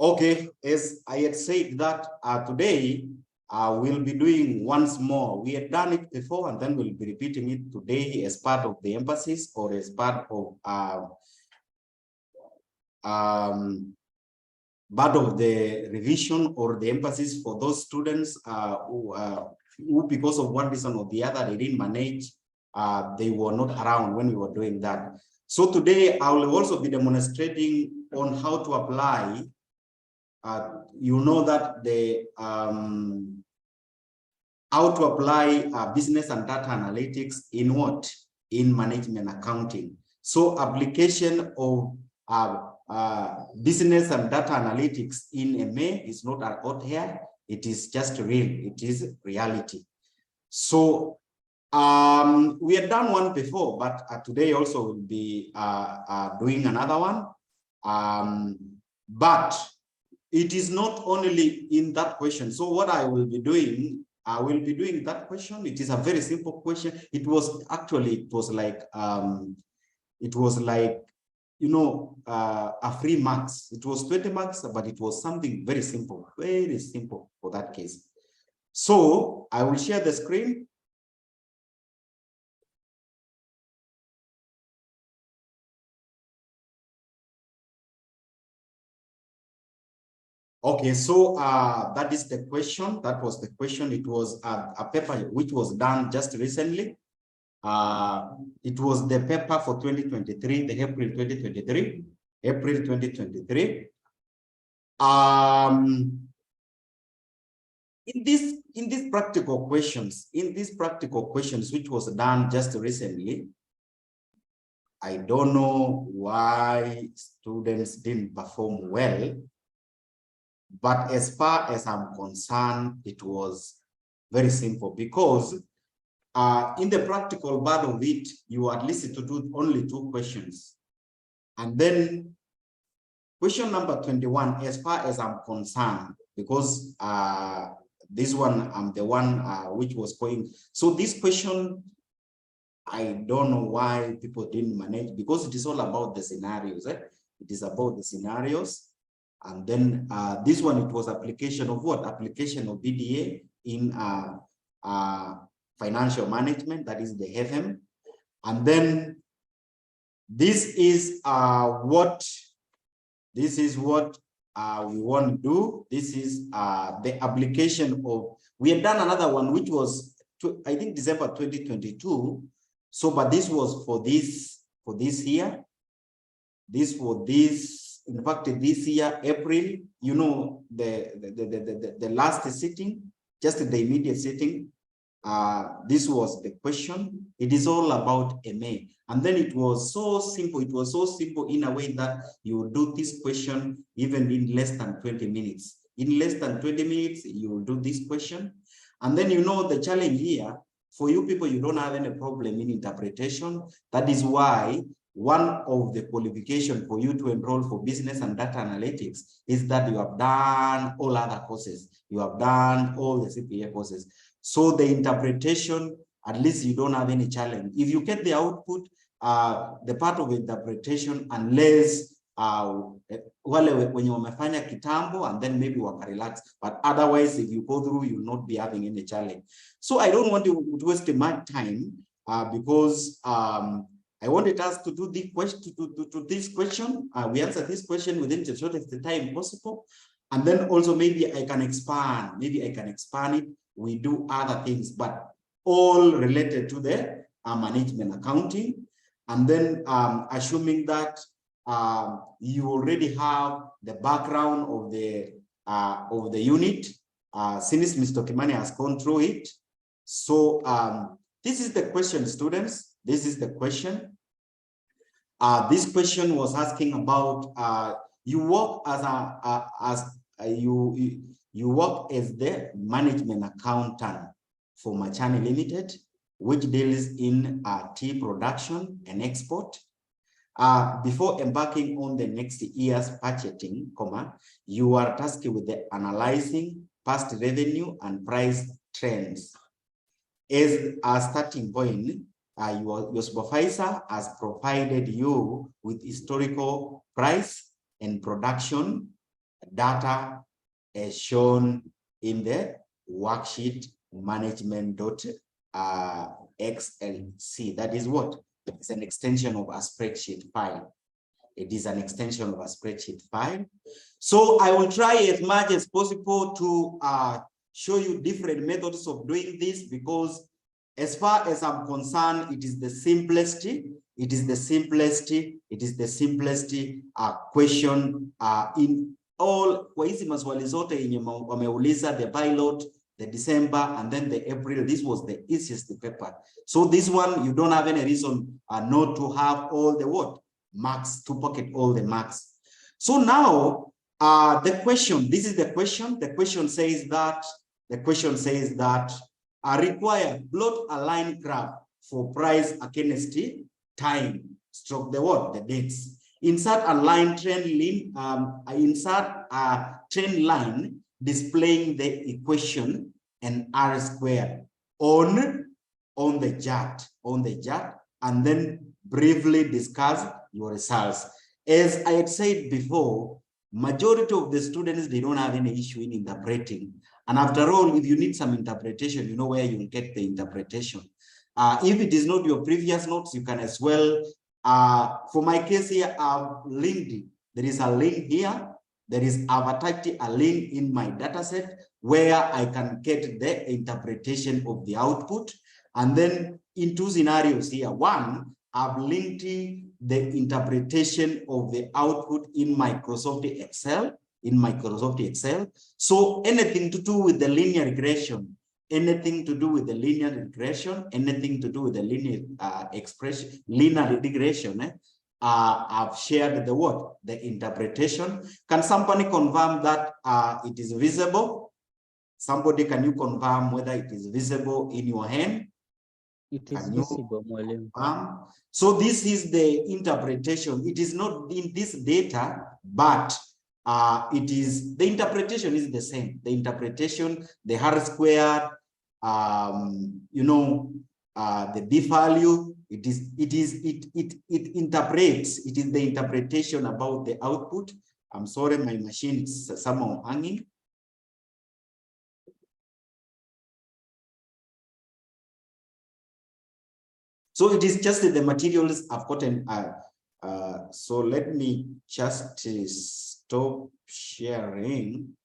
Okay, as I had said that today we'll be doing once more. We had done it before and then we'll be repeating it today as part of the emphasis or as part of the revision or the emphasis for those students who because of one reason or the other, they didn't manage, they were not around when we were doing that. So today I will also be demonstrating on how to apply. You know that the how to apply business and data analytics in what? In management accounting. So application of business and data analytics in MA is not out here. It is just real. It is reality. So we had done one before, but today also will be doing another one. But it is not only in that question. So what I will be doing, I will be doing that question. It is a very simple question. It was actually, it was like, you know, a free marks. It was 20 marks, but it was something very simple for that case. So I will share the screen. Okay, so that is the question. That was the question. It was a paper which was done just recently. It was the paper for 2023, the April 2023. April 2023. In these practical questions, which was done just recently, I don't know why students didn't perform well. But as far as I'm concerned, it was very simple because in the practical part of it, you at least to do only 2 questions. And then question number 21, as far as I'm concerned, because this one, I'm the one which was going. So this question, I don't know why people didn't manage, because it is all about the scenarios. It is about the scenarios. And then this one, it was application of what? Application of BDA in financial management, that is the FM. And then this is what we want to do. This is the application of, we had done another one, which was, I think, December 2022. So, but this was for this year. This for this. In fact, this year, April, you know, the last sitting, just the immediate sitting, this was the question. It is all about MA. And then it was so simple. It was so simple in a way that you will do this question even in less than 20 minutes. In less than 20 minutes, you will do this question. And then, you know, the challenge here, for you people, you don't have any problem in interpretation. That is why one of the qualifications for you to enroll for business and data analytics is that you have done all other courses. You have done all the CPA courses. So the interpretation, at least you don't have any challenge. If you get the output, the part of interpretation, unless when you wamefanya kitambo and then maybe wakarelax, but otherwise if you go through, you will not be having any challenge. So I don't want to waste my time because I wanted us to do the question to this question. We answer this question within the shortest time possible, and then also maybe I can expand. Maybe I can expand it. We do other things, but all related to the management accounting. And then assuming that you already have the background of the unit, since Mr. Kimani has gone through it. So this is the question, students. This is the question. This question was asking about you work you work as the management accountant for Machani Limited, which deals in tea production and export. Before embarking on the next year's purchasing, you are tasked with the analyzing past revenue and price trends. As a starting point, your supervisor has provided you with historical price and production data as shown in the worksheet management.xlc. That is what? It's an extension of a spreadsheet file. It is an extension of a spreadsheet file. So I will try as much as possible to show you different methods of doing this, because as far as I'm concerned, it is the simplest. It is the simplest. It is the simplest question in all. Kwa hizi maswali zote yenye wameuliza, the pilot, the December, and then the April, this was the easiest paper. So this one, you don't have any reason not to have all the what? Marks, to pocket all the marks. So now, the question, this is the question. The question says that, require plot a line graph for price against time, stroke the what? The dates. Insert a line trend line, insert a trend line displaying the equation and R squared on the chart, and then briefly discuss your results. As I had said before, majority of the students, they don't have any issue in interpreting. And after all, if you need some interpretation, you know where you will get the interpretation. If it is not your previous notes, you can as well, for my case here, I've linked it. There is a link here. I've attached a link in my data set where I can get the interpretation of the output. And then in two scenarios here. One, I've linked the interpretation of the output in Microsoft Excel. So anything to do with the linear regression, anything to do with the linear regression, I've shared the what? The interpretation. Can somebody confirm that it is visible? Somebody, can you confirm whether it is visible in your hand? It is visible, Mwalimu. So this is the interpretation. It is not in this data, but it is, the interpretation is the same. The interpretation, the R squared, you know, the B value, it interprets, it is the interpretation about the output. I'm sorry, my machine is somehow hanging. So it is just the materials I've gotten. So let me just stop sharing.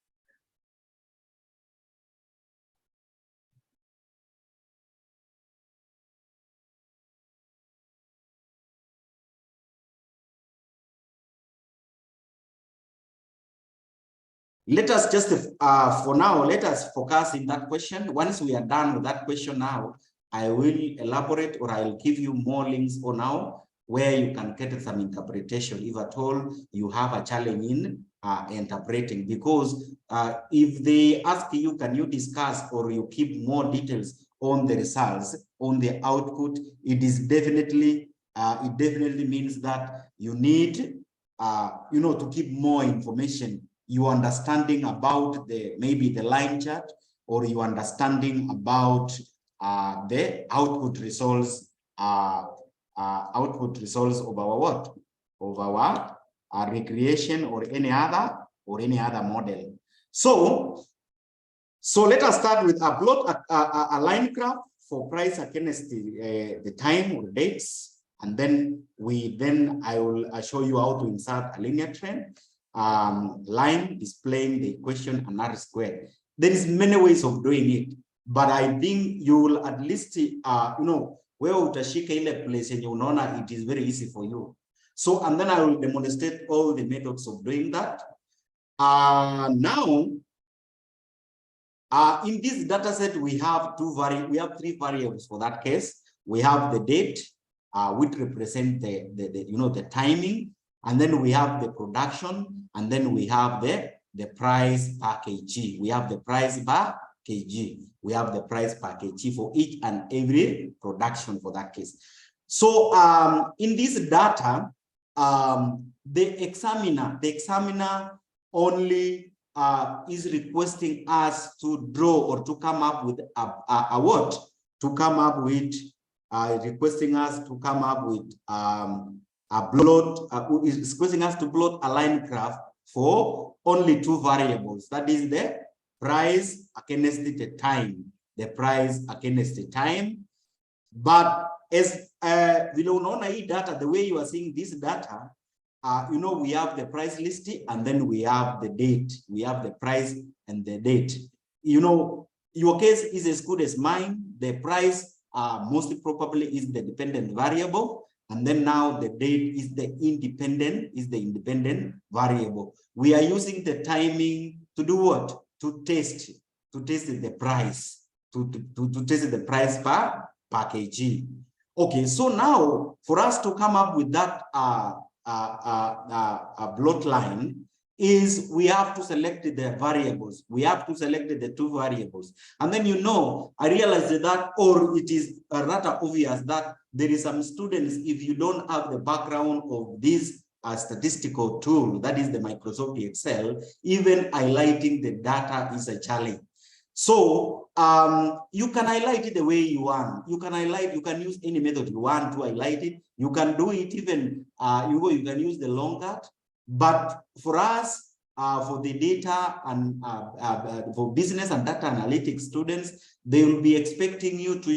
Let us just, for now, let us focus in that question. Once we are done with that question now, I will elaborate, or I will give you more links for now where you can get some interpretation if at all you have a challenge in interpreting. Because if they ask you, can you discuss or you keep more details on the results, on the output, it is definitely, it definitely means that you need, you know, to keep more information. You understanding about the, maybe the line chart, or you understanding about the output results of our what? Of our recreation or any other model. So let us start with a plot, a line graph for price against the time or dates, and then I will show you how to insert a linear trend line displaying the equation and R squared. There is many ways of doing it, but I think you will at least you know, where utashika ile place yenye unaona it is very easy for you. So, and then I will demonstrate all the methods of doing that. Now, in this data set, we have three variables for that case. We have the date, which represent the you know, the timing, and then we have the production, and then we have the price per kg. We have the price per kg. We have the price per kg for each and every production for that case. So in this data, the examiner only is requesting us to draw or to come up with a what? To come up with, requesting us to come up with a plot, is requesting us to plot a line graph for only two variables. That is the price against the time. The price against the time. But as we don't know data, the way you are seeing this data, you know, we have the price list and then we have the date. We have the price and the date. You know, your case is as good as mine. The price most probably is the dependent variable. And then now the date is the independent variable. We are using the timing to do what? To test the price, to test the price per kg. Okay, so now for us to come up with that plot line is we have to select the variables. We have to select the two variables. And then, you know, I realized that, or it is rather obvious that there is some students, if you don't have the background of this statistical tool, that is the Microsoft Excel, even highlighting the data is a challenge. So you can highlight it the way you want. You can highlight, you can use any method you want to highlight it. You can do it even, you can use the long cut. But for us, for the data and for business and data analytics students, they will be expecting you to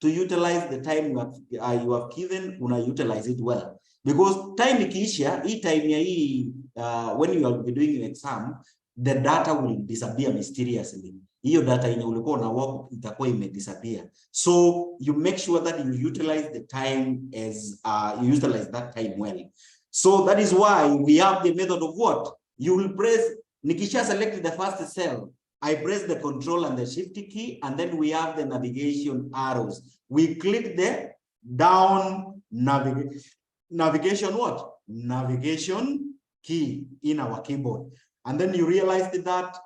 utilize the time you have given, utilize it well. Because time ikiisha, when you will be doing your exam, the data will disappear mysteriously. Hiyo data yenye ulikuwa na work itakuwa imedisappear. So you make sure that you utilize the time as you utilize that time well. So that is why we have the method of what? You will press, nikisha select the first cell, I press the control and the shift key, and then we have the navigation arrows. We click the down navigation what? Navigation key in our keyboard. And then you realize that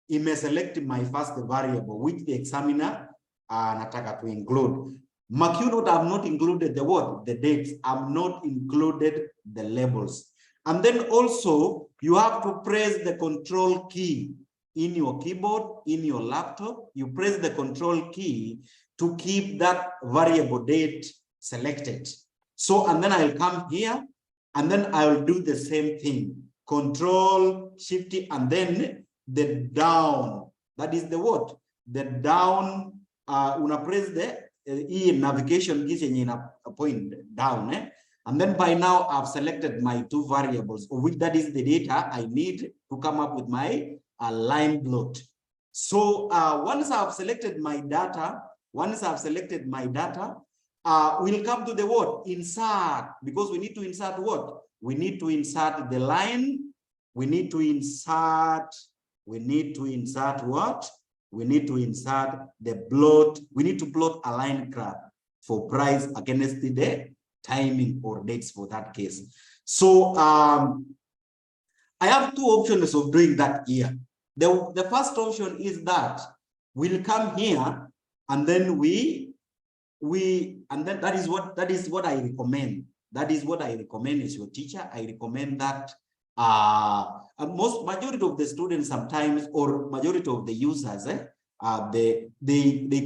it may select my first variable, which the examiner nataka to include. McCune have not included the what? The dates. I've not included the labels. And then also, you have to press the control key in your keyboard, in your laptop. You press the control key to keep that variable date selected. So, and then I'll come here, and then I'll do the same thing. Control, shift, and then the down. That is the what? The down, una press the navigation gives a point down. And then by now I've selected my two variables, of which that is the data I need to come up with my line plot. So once I've selected my data, we'll come to the what? Insert, because we need to insert what? We need to insert the line. We need to insert what? We need to insert the plot. We need to plot a line graph for price against the timing or dates for that case. So I have two options of doing that here. The first option is that we'll come here and then that is what I recommend. That is what I recommend as your teacher. I recommend that majority of the students sometimes, or majority of the users, they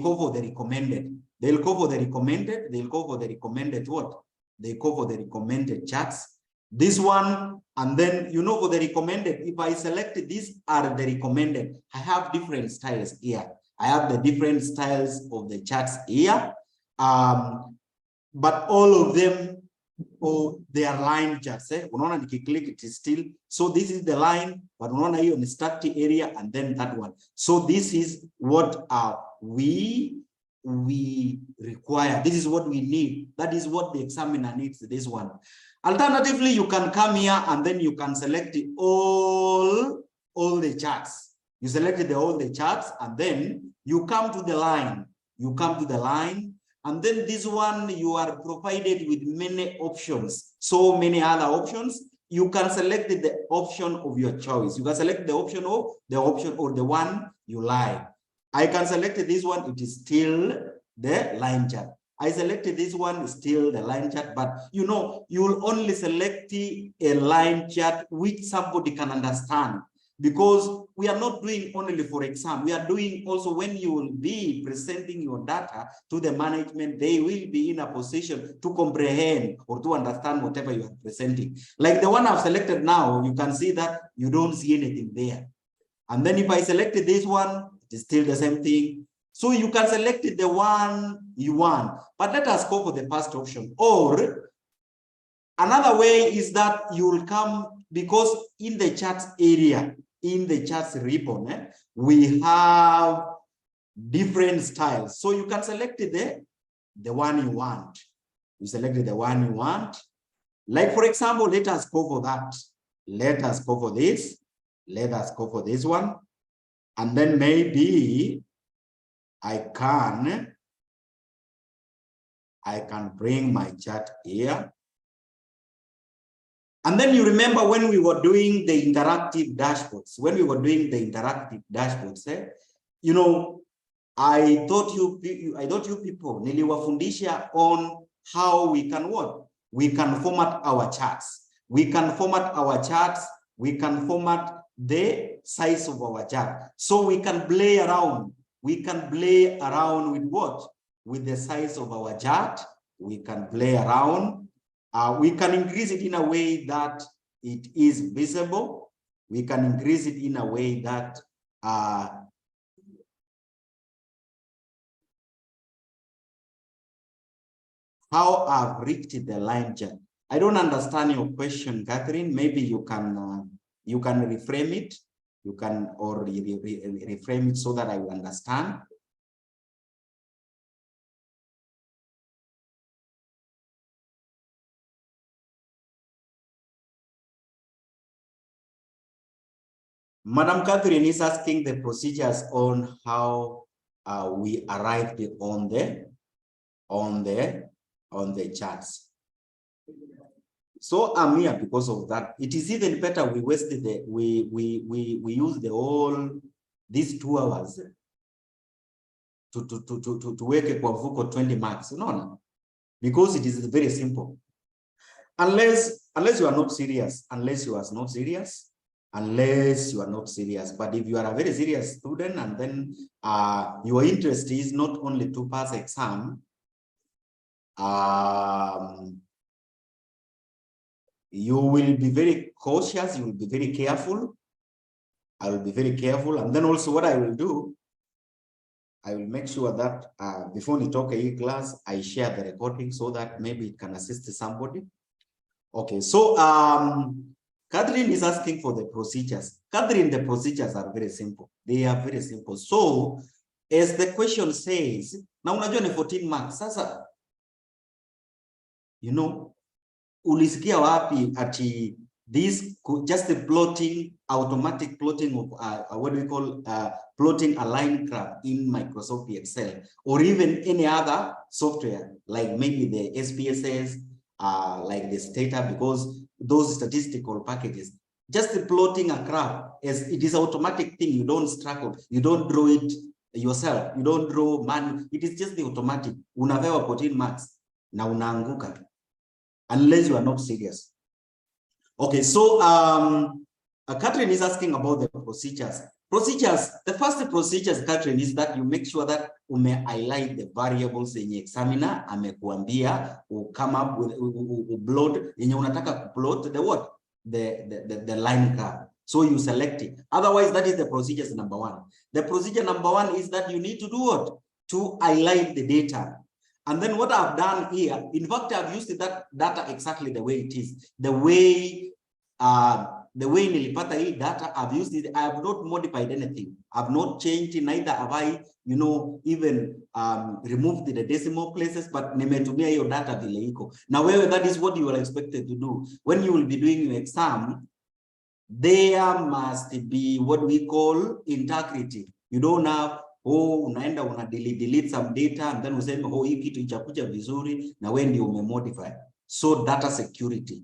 go for the recommended. They'll go for the recommended. They'll go for the recommended what? They go for the recommended charts. This one, and then you know, for the recommended, if I select these are the recommended, I have different styles here. I have the different styles of the charts here, but all of them, they are line charts. Unaona nikiclick it is still. So this is the line, but unaona hiyo ni static area, and then that one. So this is what we require. This is what we need. That is what the examiner needs, this one. Alternatively, you can come here and then you can select all the charts. You select all the charts, and then you come to the line. You come to the line, and then this one, you are provided with many options. So many other options. You can select the option of your choice. You can select the option or the one you like. I can select this one. It is still the line chart. I selected this one, still the line chart, but you know, you will only select a line chart which somebody can understand. because we are not doing only for exam. We are doing also when you will be presenting your data to the management, they will be in a position to comprehend or to understand whatever you are presenting. Like the one I've selected now, you can see that you don't see anything there. And then if I selected this one, it is still the same thing. So you can select the one you want, but let us go for the first option. Or another way is that you will come, because in the charts area, in the charts ribbon, we have different styles. So you can select the one you want. You select the one you want. Like for example, let us go for that. Let us go for this. Let us go for this one. And then maybe I can bring my chart here. And then you remember when we were doing the interactive dashboards, you know, I taught you people, niliwafundisha on how we can what? We can format our charts. We can format the size of our chart. So we can play around. We can play around with what? With the size of our chart. We can play around. We can increase it in a way that it is visible. We can increase it in a way that how I've reached the line chart. I don't understand your question, Catherine. Maybe you can reframe it. You can or reframe it so that I will understand. Madam Catherine is asking the procedures on how we arrived on the charts. So I'm here because of that. It is even better we wasted we used these 2 hours to work for 20 marks. No, because it is very simple. Unless you are not serious, but if you are a very serious student and then your interest is not only to pass exam, you will be very cautious, you will be very careful. I will be very careful. And then also what I will do, I will make sure that before we talk a class, I share the recording so that maybe it can assist somebody. Okay, so Catherine is asking for the procedures. Catherine, the procedures are very simple. They are very simple. So as the question says, now unajua ni 14 marks. Sasa, you know, ulisikia wapi ati this just the plotting, automatic plotting of what we call plotting a line graph in Microsoft Excel, or even any other software like maybe the SPSS, like the Stata, because those statistical packages, just the plotting a graph, as it is automatic thing. You don't struggle, you don't draw it yourself, you don't draw manual. It is just the automatic. Unapewa 14 marks na unaanguka unless you are not serious. Okay, so Catherine is asking about the procedures. The first procedures, Catherine, is that you make sure that highlight the variables yenye examiner amekuambia, come up with plot yenye unataka plot the what? The line graph. So you select it. Otherwise, that is the procedures number 1. The procedure number 1 is that you need to do what? To highlight the data. And then what I've done here, in fact, I've used that data exactly the way it is. The way nilipata hii data, I've used it. I have not modified anything. I've not changed it, neither have I, you know, even removed the decimal places, but nimetumia hiyo data vile iko. Now, that is what you are expected to do. When you will be doing your exam, there must be what we call integrity. You don't have unaenda una delete some data and then useme hii kitu ichakuja vizuri na wewe ndio umemodify. So data security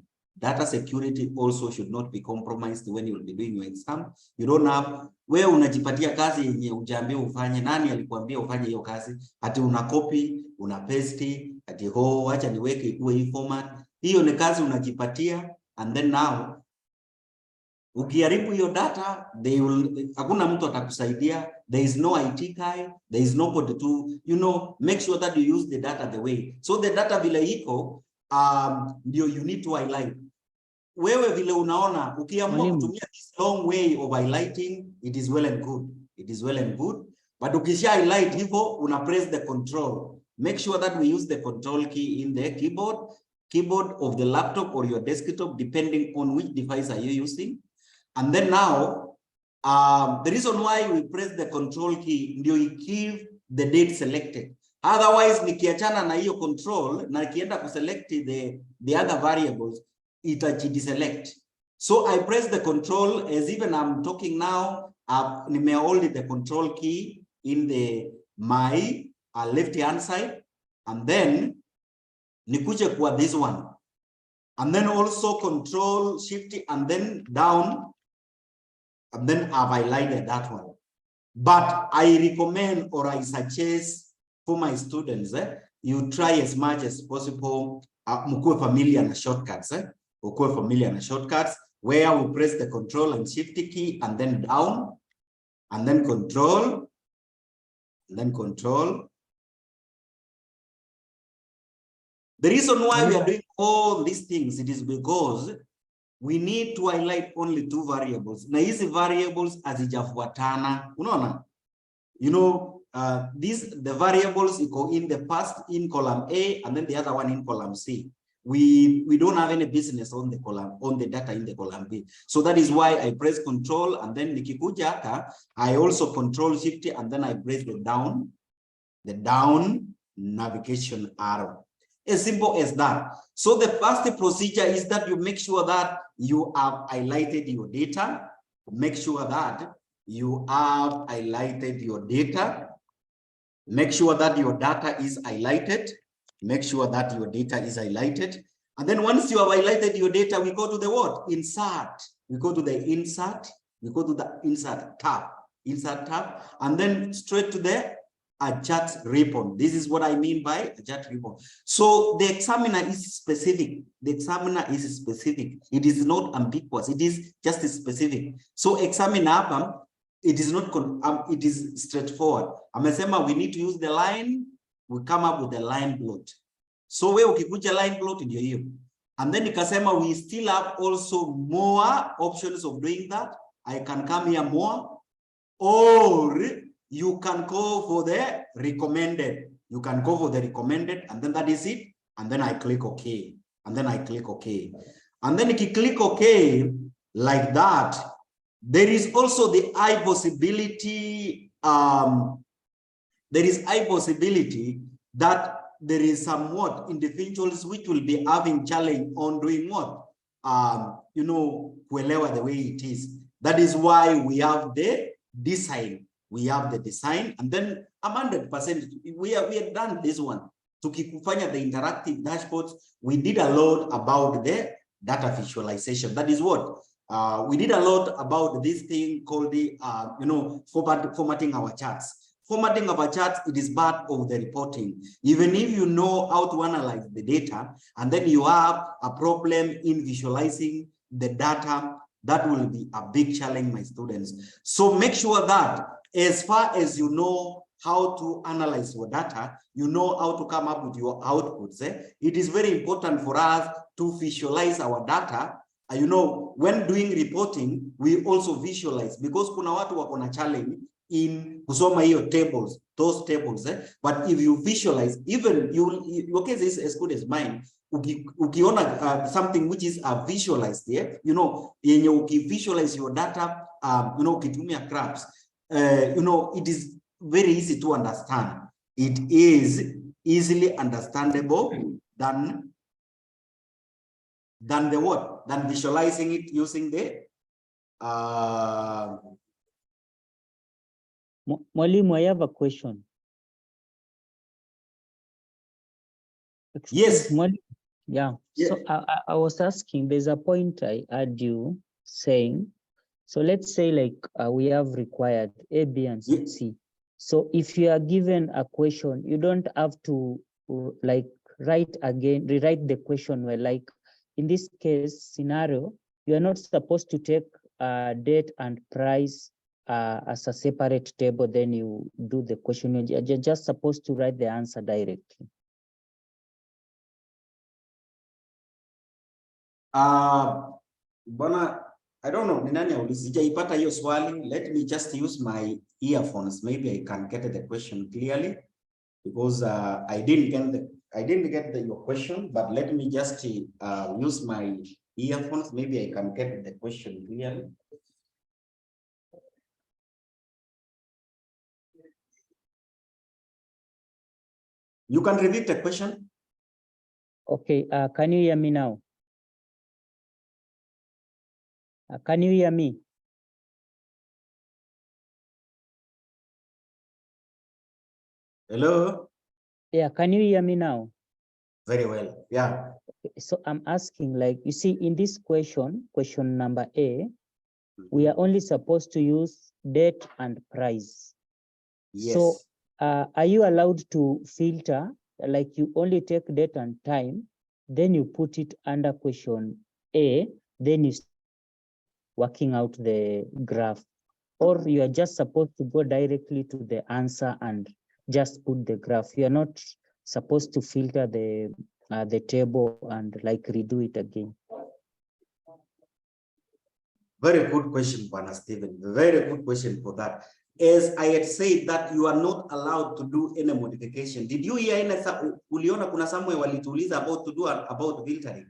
also should not be compromised when you will be doing your exam. You don't have, wewe unajipatia kazi yenye hujaambiwa ufanye. Nani alikuambia ufanye hiyo kazi? Ati una copy, una paste, ati acha niweke iwe hii format. Hiyo ni kazi unajipatia, and then now Ukiharibu hiyo data, hakuna mtu atakusaidia. There is no IT guy, there is nobody to, make sure that you use the data the way. So the data vile iko, ndio you need to highlight. Wewe vile unaona, ukiamua kutumia this long way of highlighting, it is well and good. It is well and good. But ukisha highlight hivyo, una press the control. Make sure that we use the control key in the keyboard of the laptop or your desktop, depending on which device are you using. And then now, the reason why we press the control key, ndio give the date selected. Otherwise, nikiachana na hiyo control, na kienda kuselect the other variables, itajideselect. So I press the control, as even I'm talking now, nime hold the control key in my left hand side, and then nikuje kwa this one, and then also control shift and then down, and then I've highlighted that one. But I recommend or I suggest for my students, you try as much as possible, mkuwe familiar na shortcuts, mkuwe familiar na shortcuts, where we press the control and shift key and then down, and then control, and then control. The reason why we are doing all these things, it is because we need to highlight only two variables. Na hizi variables hazijafuatana. Unaona? The variables go in the past in column A, and then the other one in column C. We don't have any business on the data in the column B. So that is why I press control, and then nikikuja I also control shift, and then I press the down navigation arrow. As simple as that. So the first procedure is that you make sure that you have highlighted your data. Make sure that you have highlighted your data. Make sure that your data is highlighted. Make sure that your data is highlighted. And then once you have highlighted your data, we go to the what? Insert. We go to the insert. We go to the insert tab. Insert tab. And then straight to the adjust ribbon. This is what I mean by adjust ribbon. So the examiner is specific. The examiner is specific. It is not ambiguous. It is just specific. So examiner, it is not. It is straightforward. Amesema we need to use the line. We come up with the line plot. So we ukikuja line plot ndio hiyo. And then ikasema we still have also more options of doing that. I can come here more, or you can go for the recommended. You can go for the recommended, and then that is it. And then I click OK. And then I click OK. And then if you click OK like that, there is also the high possibility. There is high possibility that there is somewhat individuals which will be having challenge on doing what? Kuelewa the way it is. That is why we have the design. We have the design, and then 100%. We have done this one. Tukikufanya the interactive dashboards, we did a lot about the data visualization. That is what we did a lot about this thing called the formatting our charts. Formatting of a chart, it is part of the reporting. Even if you know how to analyze the data, and then you have a problem in visualizing the data, that will be a big challenge, my students. So make sure that as far as you know how to analyze your data, you know how to come up with your outputs. It is very important for us to visualize our data. When doing reporting, we also visualize, because kuna watu wako na challenge in kusoma hiyo tables, those tables. But if you visualize, even your case is as good as mine. Ukiona something which is visualized here, yenye ukivisualize your data, ukitumia graphs, it is very easy to understand. It is easily understandable than the what? Than visualizing it using the Mwalimu, I have a question. Yes. Yeah. Yeah. So I was asking, there's a point I heard you saying. So let's say we have required A, B, and C. Yeah. So if you are given a question, you don't have to rewrite the question where, in this case scenario, you are not supposed to take date and price as a separate table, then you do the question. You're just supposed to write the answer directly. Bwana, I don't know, ni nani sijaipata hiyo swali. Let me just use my earphones. Maybe I can get the question clearly, because I didn't get your question, but let me just use my earphones. Maybe I can get the question clearly. You can repeat the question. Okay, can you hear me now? Can you hear me? Hello? Yeah, can you hear me now? Very well, yeah. Okay, so I'm asking, like, you see, in this question number A, we are only supposed to use date and price. Yes. So are you allowed to filter, like you only take date and time, then you put it under question A, then you working out the graph, or you are just supposed to go directly to the answer and just put the graph? You are not supposed to filter the table and like redo it again. Very good question, Bwana Stephen. Very good question for that. As I had said that you are not allowed to do any modification. Did you hear any? Uliona kuna somewhere walituuliza about to do about filtering?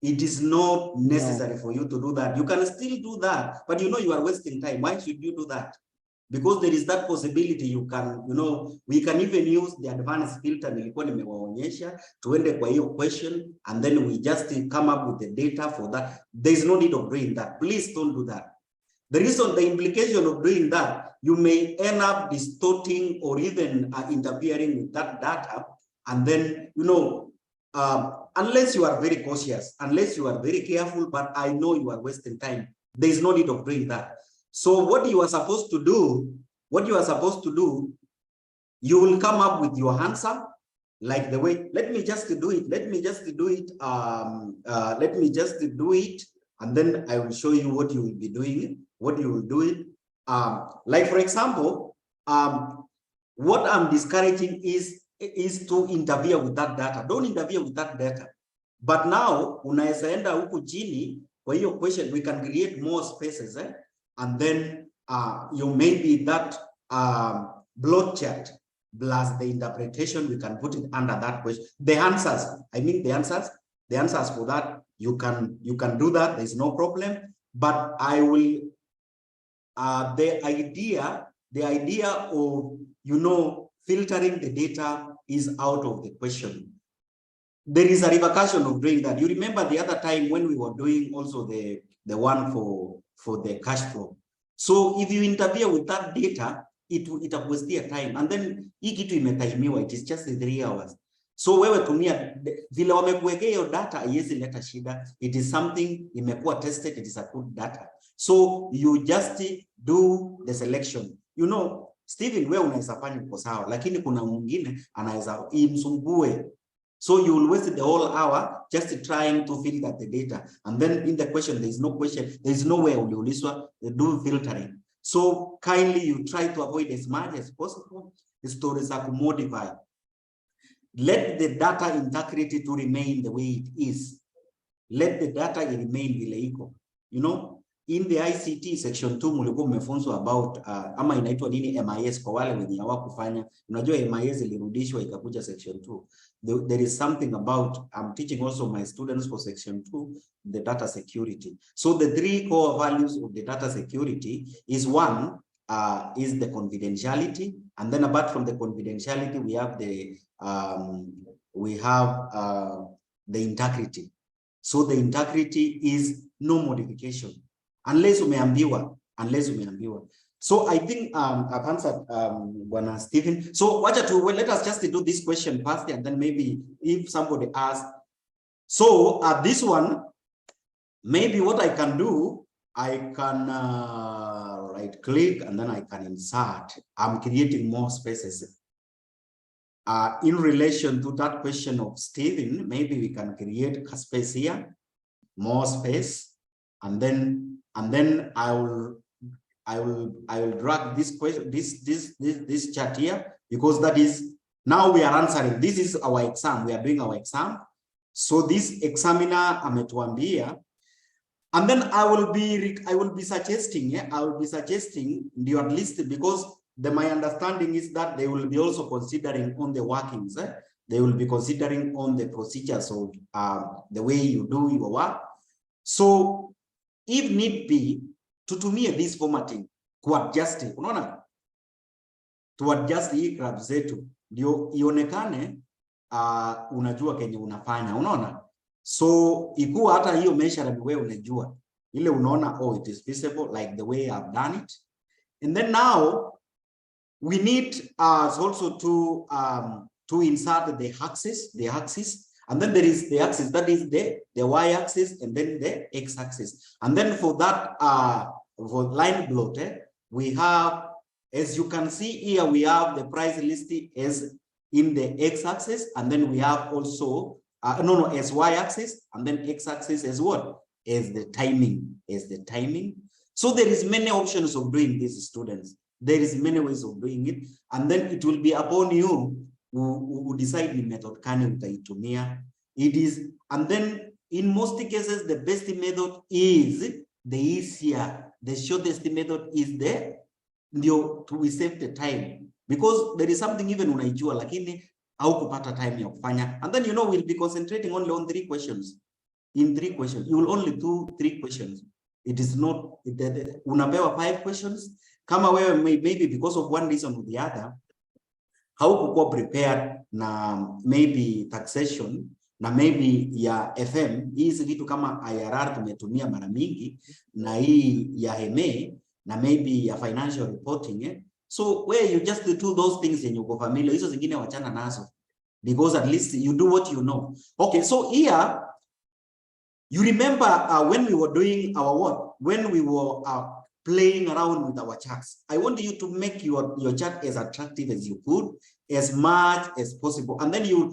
It is not necessary for you to do that. You can still do that, but you know you are wasting time. Why should you do that? Because there is that possibility you can, you know, we can even use the advanced filter nilikuwa nimewaonyesha, tuende kwa hiyo question, and then we just come up with the data for that. There is no need of doing that. Please don't do that. The reason, the implication of doing that, you may end up distorting or even interfering with that data, and then, you know, unless you are very cautious, unless you are very careful, but I know you are wasting time, there is no need of doing that. So what you are supposed to do, you will come up with your answer, like the way, let me just do it, and then I will show you what you will be doing, what you will do it. Like for example, what I'm discouraging is to interfere with that data. Don't interfere with that data. But now, unaweza enda huku chini, kwa hiyo question, we can create more spaces, and then you maybe that block chart plus the interpretation, we can put it under that question. The answers, I mean the answers for that, you can do that, there's no problem. But I will, the idea of, you know, filtering the data is out of the question. There is a repercussion of doing that. You remember the other time when we were doing also the one for the cash flow. So if you interfere with that data, it was their time, and then hii kitu imetaimiwa, it is just 3 hours. So wewe tumia vile wamekuwekea hiyo data, haiwezi leta shida. It is something imekuwa tested, it is a good data. So you just do the selection. You know, Stephen, wewe unaweza fanya uko sawa, lakini kuna mwingine anaweza imsumbue. So you will waste the whole hour just trying to filter the data, and then in the question there is no question, there is nowhere uliulizwa do filtering. So kindly you try to avoid as much as possible stories are modify. Let the data integrity to remain the way it is. Let the data remain vile iko. You know, in the ICT section 2 mlikuwa mmefunzwa about ama inaitwa nini MIS kwa wale wenye hawakufanya. Unajua MIS ilirudishwa ikakuja section 2. There is something about, I'm teaching also my students for section 2, the data security. So the 3 core values of the data security is one, is the confidentiality, and then apart from the confidentiality, we have the integrity. So the integrity is no modification unless umeambiwa. So I think I've answered Bwana Stephen. So let us just do this question first, and then maybe if somebody asks. So this one, maybe what I can do, I can right click and then I can insert. I'm creating more spaces. In relation to that question of Stephen, maybe we can create a space here, more space. and then I will drag this question, this chart here, because that is, now we are answering. This is our exam. We are doing our exam. So this examiner ametuambia, and then I will be suggesting, you at least, because my understanding is that they will be also considering on the workings. They will be considering on the procedures of the way you do your work. So if need be, tutumie this formatting kuadjust, unaona, tuadjust hii graph zetu ndio ionekane unajua kenye unafanya, unaona. So ikuwa hata hiyo measurement wewe unajua ile, unaona, oh, it is visible like the way I've done it. And then now we need also to insert the axis, and then there is the axis, that is the y-axis, and then the x-axis. And then for that for line plot, we have, as you can see here, we have the price list as in the x-axis, and then we have also as y-axis, and then x-axis as what? As the timing, So there is many options of doing this, students. There is many ways of doing it, and then it will be upon you who decide the method kani utaitumia. It is, and then in most cases the best method is the easier, the shortest method is the to save the time, because there is something even unaijua lakini au kupata time ya kufanya, and then we'll be concentrating only on 3 questions. In 3 questions you will only do 3 questions. It is not unapewa 5 questions. Kama wewe maybe because of one reason or the other haukuwa prepared na maybe taxation na maybe ya FM, hizi vitu kama IRR tumetumia mara mingi, na hii ya HMA na maybe ya financial reporting, so where you just do those things and you go familiar, hizo zingine wachana nazo, because at least you do what you know. Okay, so here you remember when we were doing our work, when we were playing around with our charts, I want you to make your chart as attractive as you could, as much as possible, and then you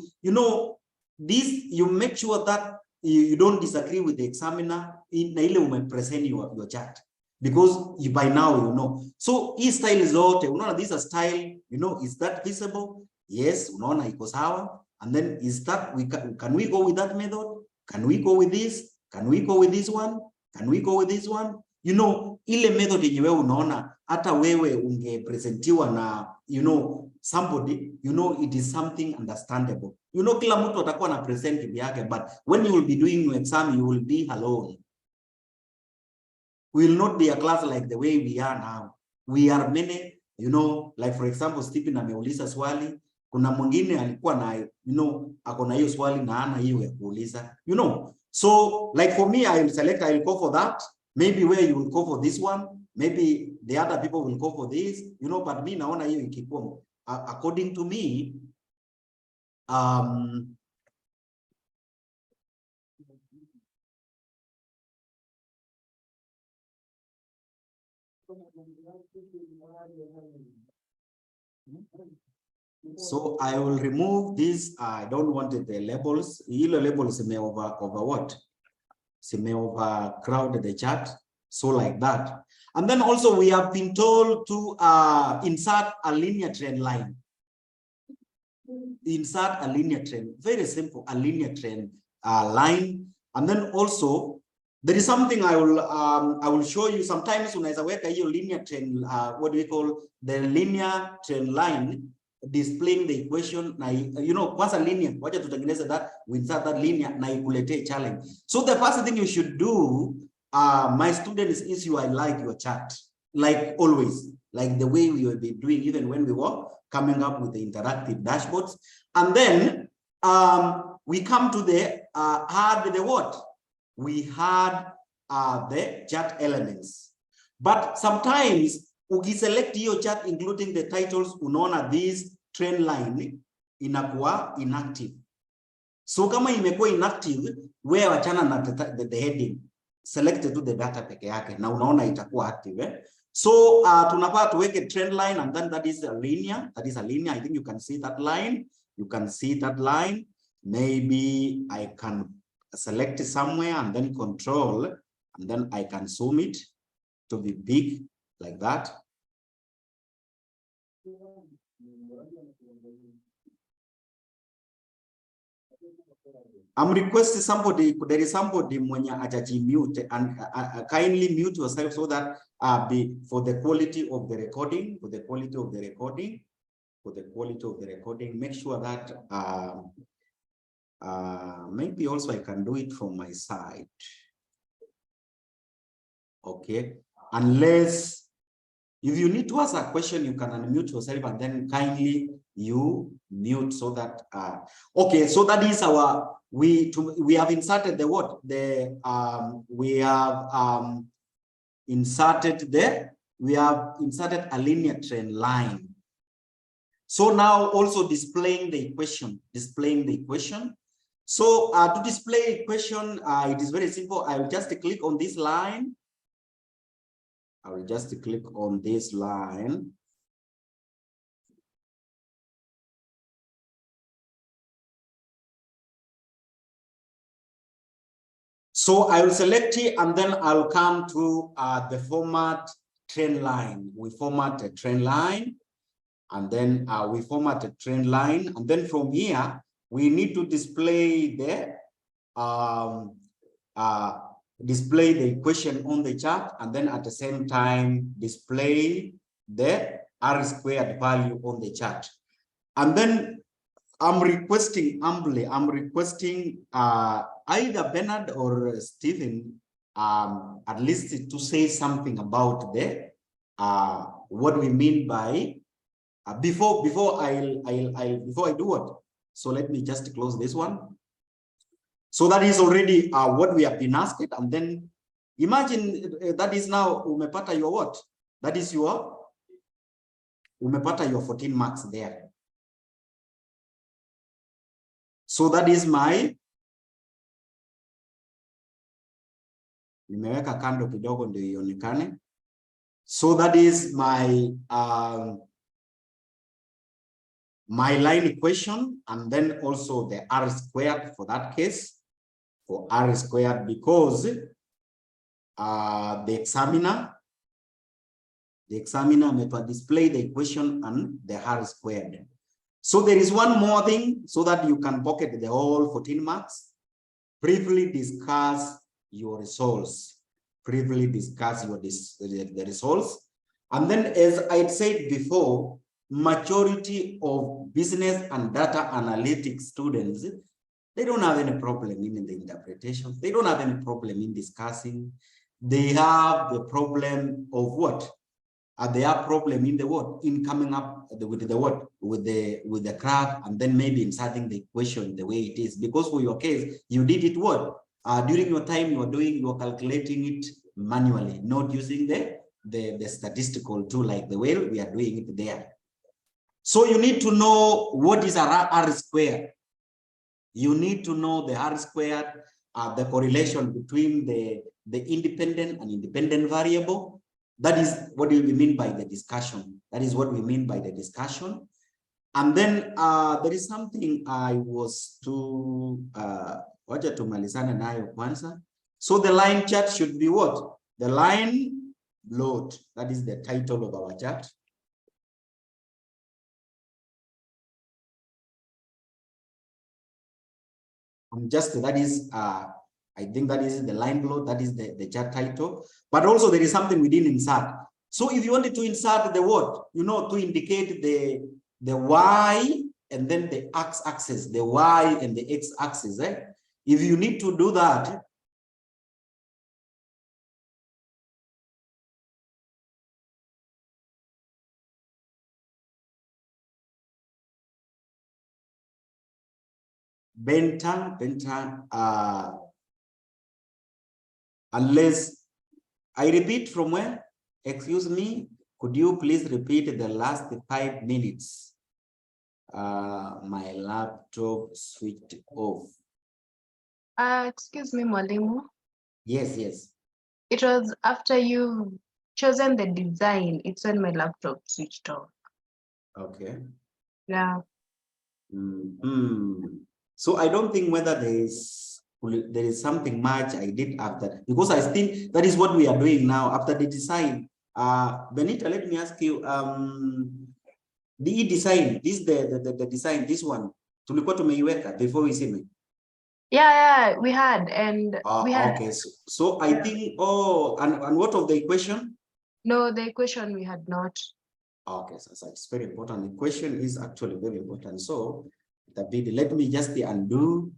make sure that you don't disagree with the examiner in ile umepresent your chart, because you by now So hii style zote unaona, this a style, is that visible? Yes, unaona iko sawa. And then is that can we go with that method? Can we go with this? Can we go with this one? Can we go with this one? Ile method yenye wewe unaona hata wewe ungepresentiwa na somebody, it is something understandable. Kila mtu atakuwa na present yake, but when you will be doing your exam, you will be alone. We will not be a class like the way we are now. We are many, like for example, Stephen ameuliza swali, kuna mwingine alikuwa na ako na hiyo swali na ana hiyo ya kuuliza, So like for me, I will go for that. Maybe where you will go for this one, maybe the other people will go for this, but me naona hiyo ikikuwa, according to me, so I will remove this. I don't want the labels. Yellow labels may over what? May overcrowd the chart. So like that. And then also we have been told to insert a linear trend line. Insert a linear trend. Very simple, a linear trend line. And then also there is something I will show you. Sometimes unaweza weka hiyo linear trend, what do we call the linear trend line, displaying the equation na kwanza linear, wacha tutengeneze that, we insert that linear na ikuletee challenge. So the first thing you should do, my students, is you highlight your chart, like always, like the way we will be doing even when we were coming up with the interactive dashboards. And then we come to the we had the chart elements, but sometimes ukiselect your chart including the titles, unaona this trend line inakuwa inactive. So kama imekuwa inactive, wewe wachana na the heading, select to the data peke yake na unaona itakuwa active. So tunafaa tuweke trend line, and then that is a linear. I think you can see that line. Maybe I can select somewhere and then control and then I can zoom it to be big like that. I'm requesting somebody, there is somebody mwenye ajaji mute and kindly mute yourself so that for the quality of the recording, make sure that maybe also I can do it from my side. Okay, unless if you need to ask a question, you can unmute yourself and then kindly you mute so that okay, so that is our we have inserted the what we have inserted a linear trend line. So now also displaying the equation. So to display equation, it is very simple. I will just click on this line. So I will select it and then I'll come to the format trend line. We format a trend line and then we format a trend line. And then from here, we need to display the equation on the chart, and then at the same time display the R squared value on the chart. And then I'm requesting humbly, either Bernard or Stephen at least to say something about the what we mean by before I do what. So let me just close this one. So that is already what we have been asked, and then imagine that is now umepata your what? That is your umepata your 14 marks there. So that is my nimeweka kando kidogo ndio ionekane. So that is my my line equation, and then also the R squared for that case, for R squared, because the examiner may display the equation and the R squared. So there is one more thing so that you can pocket the whole 14 marks. Briefly discuss your results. The results. And then, as I said before, majority of business and data analytics students, they don't have any problem in the interpretation. They don't have any problem in discussing. They have the problem of what? They have problem in the what? In coming up with the what? With the graph, and then maybe inserting the equation the way it is. Because for your case, you did it what? During your time you are calculating it manually, not using the statistical tool like the way we are doing it there. So you need to know what is R squared. You need to know the R squared, the correlation between the independent and independent variable. That is what we mean by the discussion. And then there is something I was to wacha tumalizane nayo kwanza. So the line chart should be what? The line load. That is the title of our chart. That is I think that is the line load, that is the chart title. But also there is something we didn't insert. So if you wanted to insert the what, to indicate the Y and then the x-axis, the Y and the x-axis, if you need to do that, unless I repeat from where? Excuse me, could you please repeat the last 5 minutes? My laptop switched off. Excuse me, Mwalimu. Yes. It was after you chosen the design, it's when my laptop switched off. Okay. Yeah. So I don't think whether there is there is something much I did after, because I think that is what we are doing now after the design. Benita, let me ask you, the design, this the design, this one, tulikuwa tumeiweka before we see. Yeah, we had, and we had. Okay, so I think, oh, and what of the equation? No, the equation we had not. Okay, so it's very important. The equation is actually very important. So let me just undo.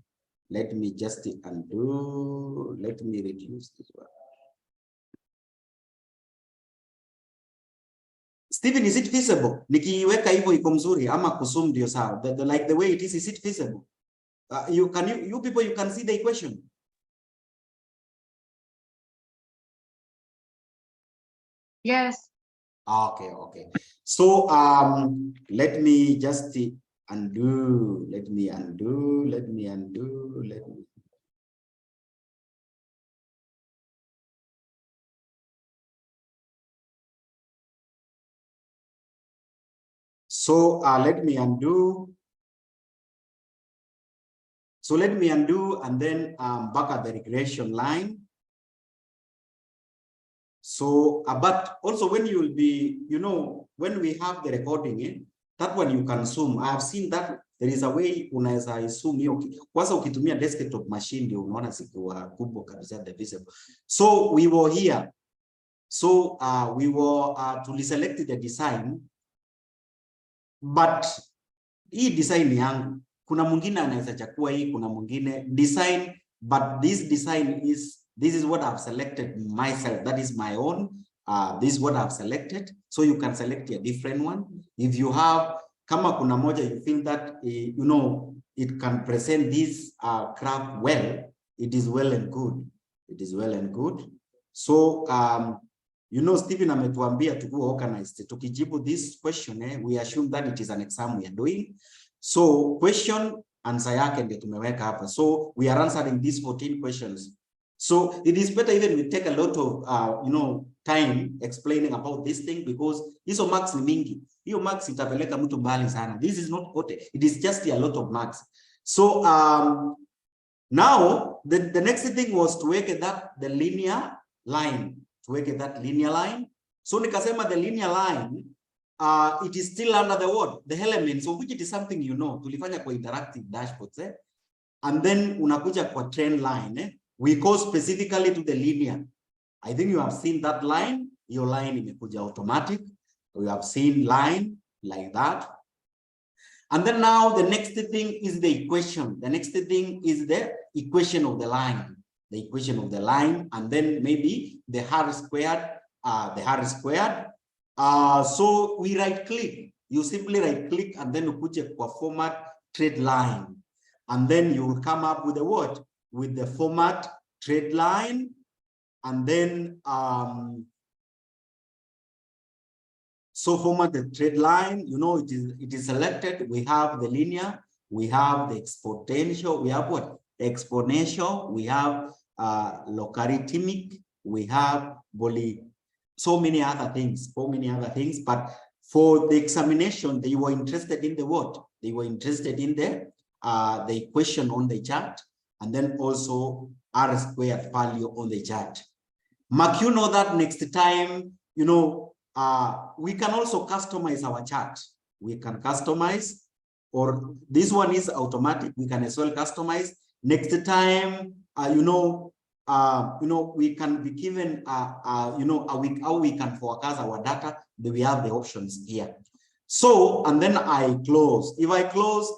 Let me just undo. Let me reduce this one. Stephen, is it feasible? Nikiweka hivyo iko mzuri ama kusum ndio sawa? Like the way it is it feasible? You people, you can see the equation. Yes. Okay. So let me just undo. Let me undo. So let me undo. So let me undo and then back at the regression line. So, but also when you will be, when we have the recording, that one you can zoom. I have seen that there is a way unaweza zoom hiyo. Kwanza ukitumia desktop machine ndio unaona zikiwa kubwa kabisa the visible. So we were here. So we were to select the design. But hii design yangu, kuna mwingine anaweza chakua hii, kuna mwingine design, but this design this is what I've selected myself. That is my own. This is what I've selected. So you can select a different one. If you have, kama kuna moja you feel that, it can present this graph well, it is well and good. It is well and good. So, Stephen ametuambia tukuwa organized. Tukijibu this question, we assume that it is an exam we are doing. So question answer yake ndio tumeweka hapa. So we are answering these 14 questions. So it is better even we take a lot of time explaining about this thing, because hizo marks ni mingi. Hiyo marks itapeleka mtu mbali sana. This is not ote. It is just a lot of marks. So now the next thing was to make that the linear line. To make that linear line. So nikasema the linear line, it is still under the word, the elements of which it is something tulifanya kwa interactive dashboards, and then unakuja kwa trend line, we go specifically to the linear. I think you have seen that line. Your line imekuja automatic. We have seen line like that. And then now the next thing is the equation. The next thing is the equation of the line. The equation of the line, and then maybe the r squared. So we right click. You simply right click and then you put a format trade line, and then you will come up with the what? With the format trade line, and then so format the trade line. It is selected. We have the linear, we have the exponential, we have what? Exponential, we have logarithmic, we have so many other things, but for the examination, they were interested in the what? They were interested in the equation on the chart, and then also r squared value on the chart. Mark, you know that next time, we can also customize our chart. We can customize, or this one is automatic. We can as well customize. Next time, we can be given, how we can forecast our data. We have the options here. So, and then I close. If I close,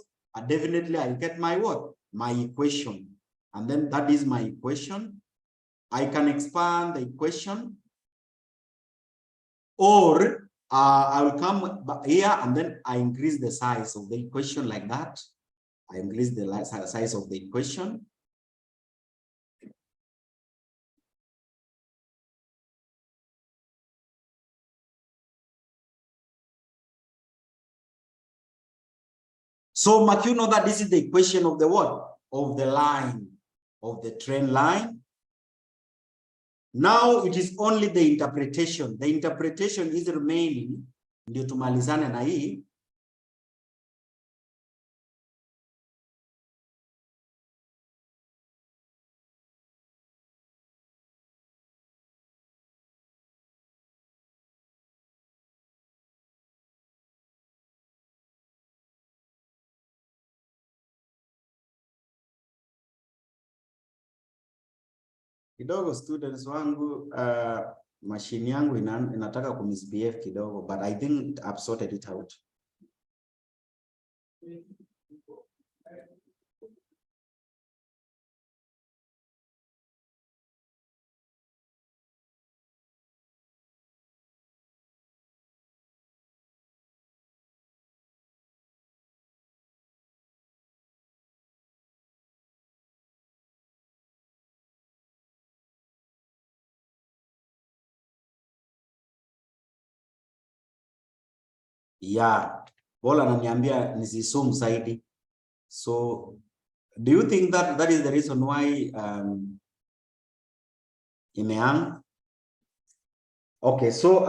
definitely I'll get my what? My equation. And then that is my equation. I can expand the equation, or I will come here and then I increase the size of the equation like that. I increase the size of the equation. So, Mark, you know that this is the equation of the what? Of the line, of the trend line. Now it is only the interpretation. The interpretation is remaining. Ndio tumalizane na hii. Kidogo students wangu, machine yangu inataka kumisbehave kidogo, but I think I've sorted it out. Yeah, Bola ananiambia nisizoom zaidi. So do you think that that is the reason why imeanza? Okay, so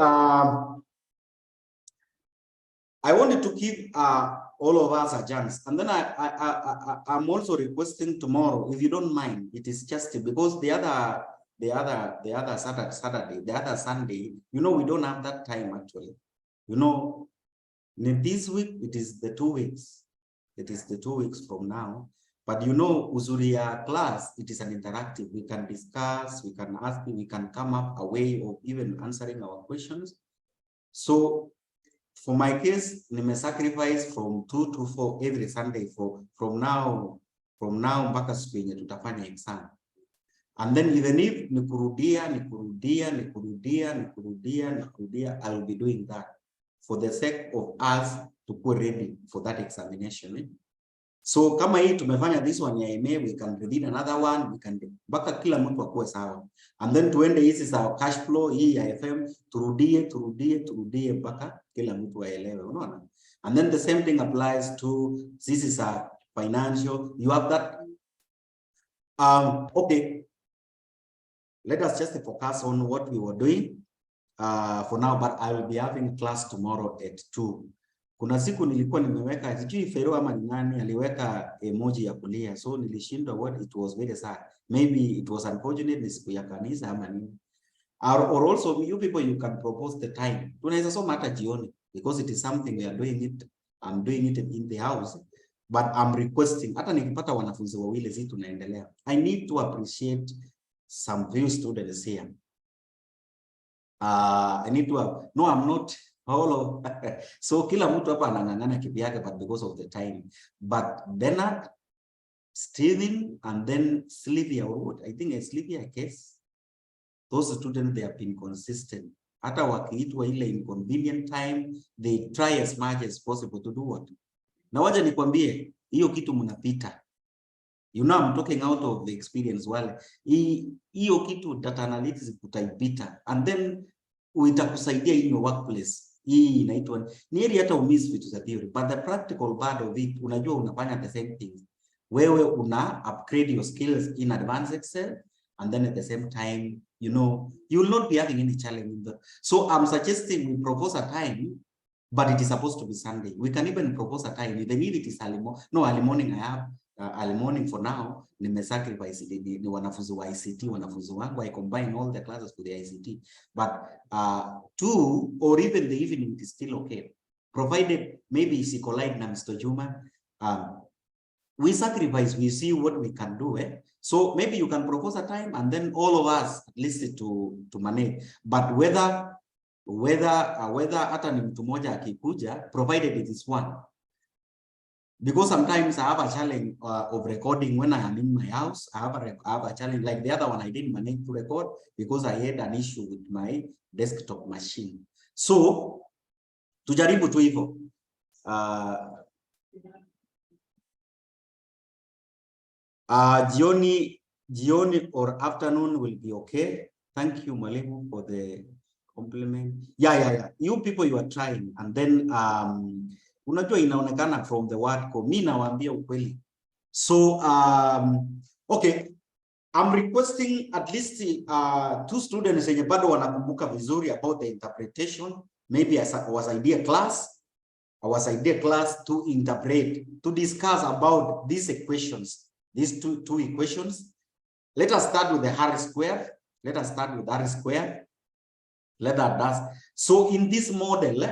I wanted to give all of us a chance, and then I'm also requesting tomorrow, if you don't mind, it is just because the other Saturday, the other Sunday, you know, we don't have that time actually. You know, this week it is the 2 weeks. It is the 2 weeks from now. But you know, Uzuria class, it is an interactive. We can discuss, we can ask, we can come up a way of even answering our questions. So for my case, nime sacrifice from 2 to 4 every Sunday from now mpaka siku yenye tutafanya exam. And then even if nikurudia, I will be doing that for the sake of us to go ready for that examination. So kama hii tumefanya this one ya MA, we can read another one, we can mpaka kila mtu akuwe sawa. And then tuende hizi za cash flow hii ya FM, turudie mpaka kila mtu aelewe, unaona? And then the same thing applies to this is a financial, you have that. Okay, let us just focus on what we were doing for now, but I will be having class tomorrow at 2. Kuna siku nilikuwa nimeweka, sijui Fero ama ni nani aliweka emoji ya kulia, so nilishindwa what, it was very sad. Maybe it was unfortunate, ni siku ya kanisa ama nini. Or also you people, you can propose the time. Tunaweza soma hata jioni, because it is something we are doing it. I'm doing it in the house, but I'm requesting, hata nikipata wanafunzi wawili zi tunaendelea. I need to appreciate some few students here. I need to have, no, I'm not all of so kila mtu hapa anang'ang'ana kivyake, but because of the time. But Bernard, Steven, and then Sylvia, or what I think is Sylvia case, those students, they have been consistent. Hata wakiitwa ile inconvenient time, they try as much as possible to do what. Na waja nikwambie, hiyo kitu mnapita. You know, I'm talking out of the experience. Wale hiyo kitu data analytics utaipita, and then itakusaidia in your workplace. Hii inaitwa ni heri hata umiss vitu za theory, but the practical part of it, unajua unafanya the same thing. Wewe una upgrade your skills in advanced Excel, and then at the same time, you know, you will not be having any challenge in that. So I'm suggesting we propose a time, but it is supposed to be Sunday. We can even propose a time, even if it is early morning. I have early morning for now. Nime sacrifice ni wanafunzi wa ICT, wanafunzi wangu, I combine all the classes for the ICT. But 2 or even the evening is still okay, provided maybe Sikolite na Mr. Juma, we sacrifice, we see what we can do. So maybe you can propose a time, and then all of us at least to manage. But whether hata ni mtu mmoja akikuja, provided it is one. Because sometimes I have a challenge of recording when I am in my house. I have a challenge like the other one. I didn't manage to record because I had an issue with my desktop machine. So tujaribu tu hivyo. Jioni or afternoon will be okay. Thank you, Mwalimu, for the compliment. Yeah. You people, you are trying, and then unajua inaonekana from the word ko, mimi nawaambia ukweli. So okay, I'm requesting at least 2 students wenye bado wanakumbuka vizuri about the interpretation. Maybe I was idea class to interpret, to discuss about these equations, these two equations. Let us start with the R squared. Let that does. So in this model,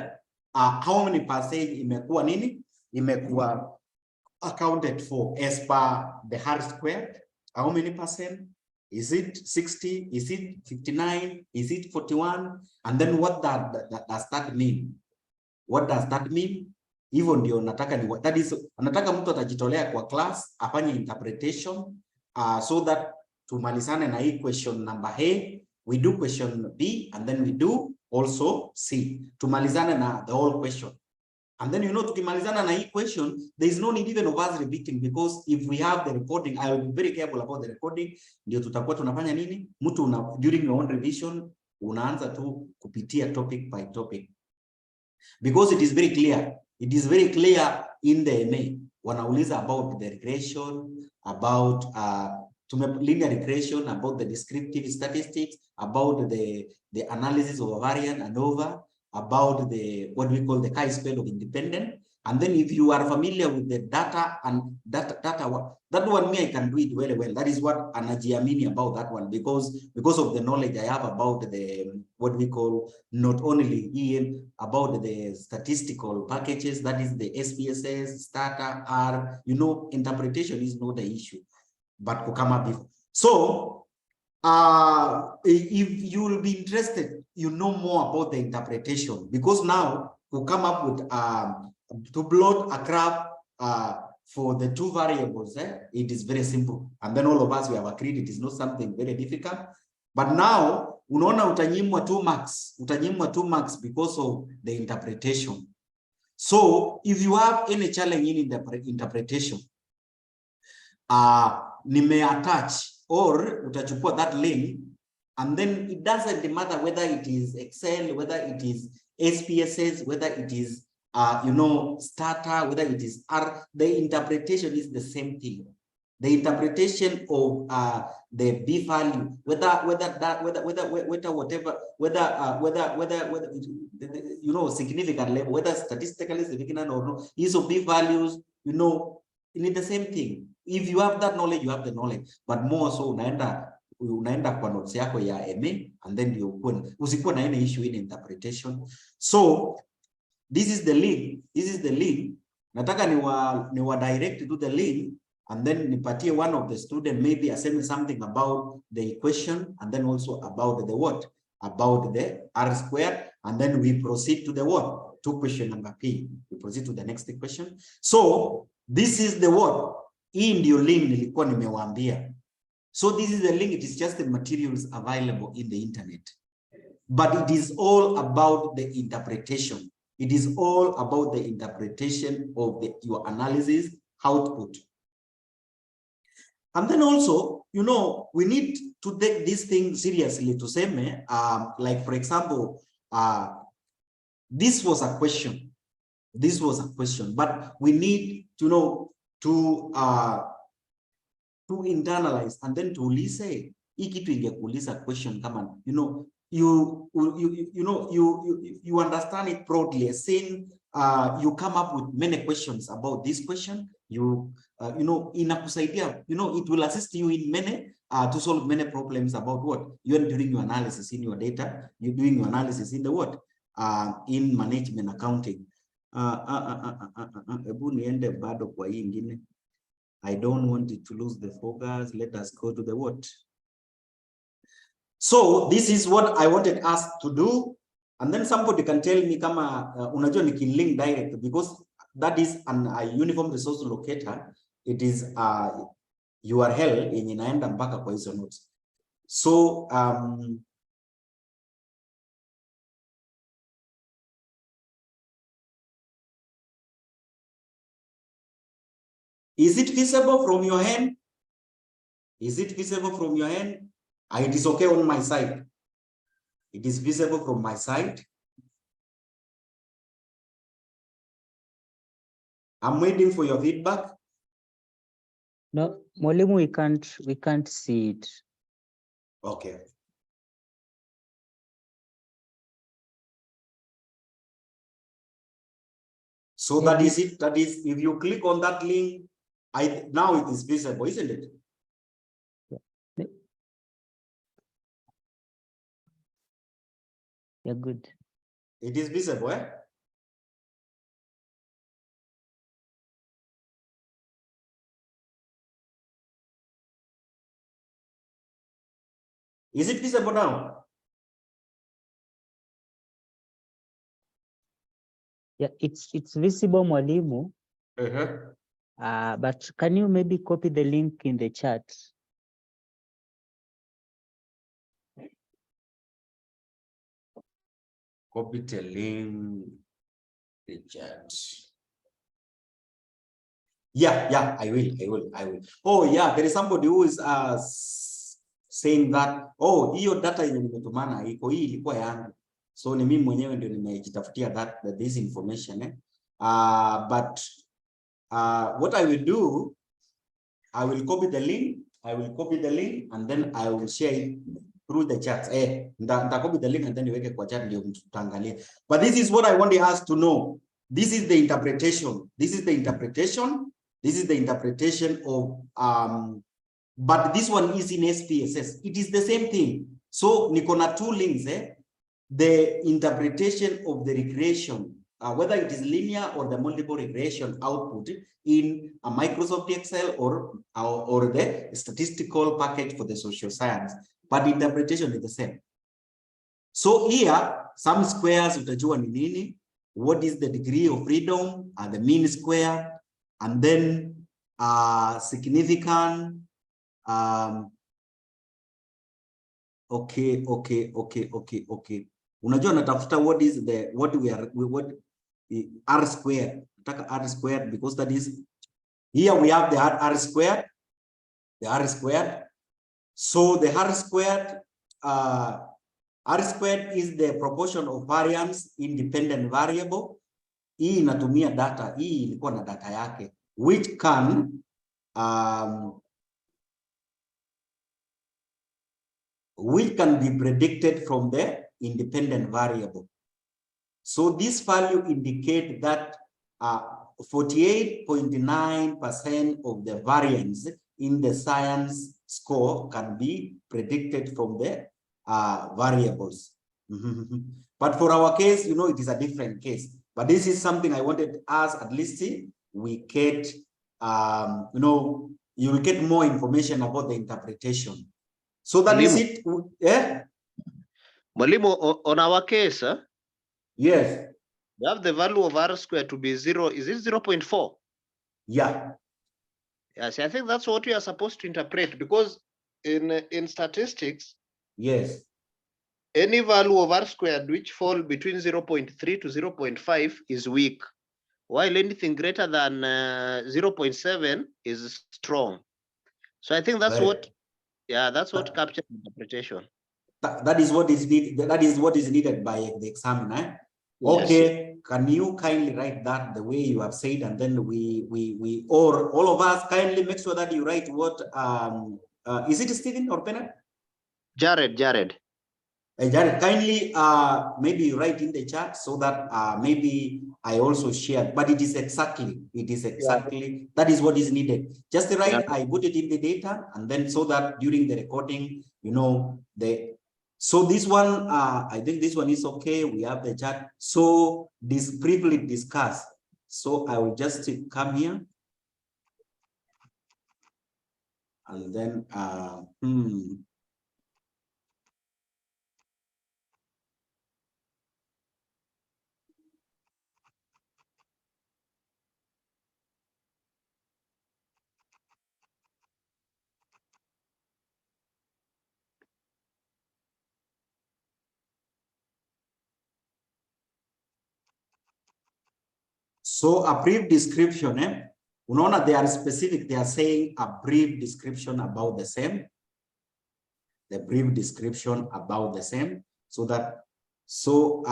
how many percent imekuwa nini? Imekuwa accounted for as per the R squared. How many percent? Is it 60? Is it 59? Is it 41? And then what does that mean? What does that mean? Hivyo ndio nataka ni that is, anataka mtu atajitolea kwa class afanye interpretation so that tumalizane na hii question number A, we do question B, and then we do also C. Tumalizane na the whole question. And then, you know, tukimalizana na hii question, there is no need even of us repeating, because if we have the recording, I will be very careful about the recording. Ndio tutakuwa tunafanya nini? Mtu during your own revision, unaanza tu kupitia topic by topic. Because it is very clear. It is very clear in the MA. Wanauliza about the regression, about linear regression, about the descriptive statistics, about the analysis of ovarian and ANOVA, about the what we call the chi-square of independent. And then if you are familiar with the data and that one, me, I can do it very well. That is what anajiamini about that one, because of the knowledge I have about the what we call not only EM, about the statistical packages, that is the SPSS, STATA, R, you know, interpretation is not the issue, but to come up with. So if you will be interested, you know more about the interpretation, because now to come up with to plot a graph for the two variables, it is very simple. And then all of us, we have agreed it is not something very difficult. But now, unaona utanyimwa 2 marks. Utanyimwa 2 marks because of the interpretation. So, if you have any challenge in the interpretation, attach or utachukua that link, and then it doesn't matter whether it is Excel, whether it is SPSS, whether it is you know, STATA, whether it is R, the interpretation is the same thing. The interpretation of the B value, whether you know, significant level, whether statistically significant or no, is of B values, you know, you need the same thing. If you have that knowledge, you have the knowledge, but more so unaenda kwa notes yako ya MA, and then you usikuwa na any issue in interpretation. So this is the link. This is the link. Nataka niwa direct to the link, and then nipatie one of the student maybe aseme something about the equation, and then also about the what? About the R square, and then we proceed to the what? To question number P. We proceed to the next question. So this is the what? Hii ndio link nilikuwa nimewaambia. So this is the link. It is just the materials available in the internet. But it is all about the interpretation. It is all about the interpretation of your analysis output. And then also, you know, we need to take this thing seriously to say, like, for example, this was a question. This was a question, but we need to know to internalize and then to listen. Hii kitu ingekuuliza question kama, you know, you understand it broadly, saying you come up with many questions about this question, you know, inakusaidia, you know, it will assist you in many to solve many problems about what you are doing your analysis in your data, you're doing your analysis in the what in management accounting. Ebu niende bado kwa hii ingine. I don't want it to lose the focus. Let us go to the what. So this is what I wanted us to do, and then somebody can tell me kama unajua nikilink direct, because that is a uniform resource locator. It is URL yenye inaenda mpaka kwa hizo notes. So is it visible from your hand? Is it visible from your hand? It is okay on my side. It is visible from my side. I'm waiting for your feedback. No, Mwalimu, we can't see it. Okay. So that is it. That is, if you click on that link, now it is visible, isn't it? Yeah, good. It is visible, eh? Is it visible now? Yeah, it's visible, Mwalimu. But can you maybe copy the link in the chat? Copy the link, the chat. Yeah, I will. Oh yeah, there is somebody who is saying that, oh, hiyo data yenye nimetumana iko hii ilikuwa yangu. So ni mimi mwenyewe ndio nimejitafutia that this information but what I will do, I will copy the link and then I will share it through the chat. Nita copy the link and then niweke kwa chat ndio mtaangalia. But this is what I want us to know. This is the interpretation. This is the interpretation of but this one is in SPSS. It is the same thing. So niko na two links, the interpretation of the regression, whether it is linear or the multiple regression output in a Microsoft Excel or the statistical package for the social science, but interpretation is the same. So here, some squares utajua ni nini, what is the degree of freedom, the mean square, and then significant. Okay. Unajua natafuta what R squared. Nataka R squared because that is, here we have the R squared. So the R squared is the proportion of variance independent variable. Hii inatumia data, hii ilikuwa na data yake, which can be predicted from the independent variable. So this value indicate that 48.9% of the variance in the science score can be predicted from the variables. But for our case, you know, it is a different case. But this is something I wanted us at least we get, you know, you will get more information about the interpretation. So that is it. Yeah. Mwalimu, on our case, yes, we have the value of R squared to be 0. Is it 0.4? Yeah. Yes, I think that's what we are supposed to interpret, because in statistics, yes, any value of R squared which fall between 0.3 to 0.5 is weak, while anything greater than 0.7 is strong. So I think that's what captures interpretation. That is what is needed. That is what is needed by the examiner. Yes. Okay, can you kindly write that the way you have said, and then we or all of us kindly make sure that you write what is it Stephen or Bernard? Jared. Jared, kindly maybe you write in the chat so that maybe I also share, but it is exactly that is what is needed. Just write, I put it in the data, and then so that during the recording, you know, so this one, I think this one is okay. We have the chat. So this briefly discuss. So I will just come here. And then, so a brief description, unaona they are specific, they are saying a brief description about the same. The brief description about the same, so that, so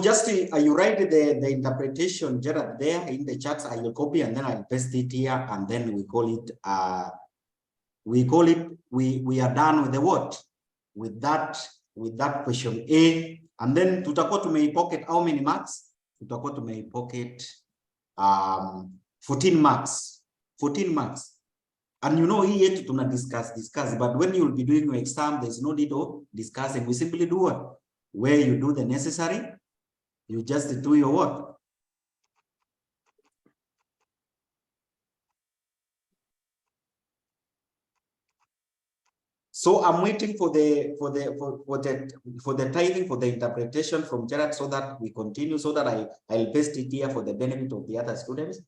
just you write the interpretation, Gerard, there in the chats. I will copy and then I'll paste it here, and then we call it we are done with the what? With that question A, and then tutakuwa tumeipocket how many marks? Tutakuwa tumeipocket 14 marks. 14 marks. And you know, here to discuss, but when you will be doing your exam, there's no need of discussing. We simply do what? Where you do the necessary, you just do your work. So I'm waiting for the tithing, for the interpretation from Gerard, so that we continue, so that I'll paste it here for the benefit of the other students.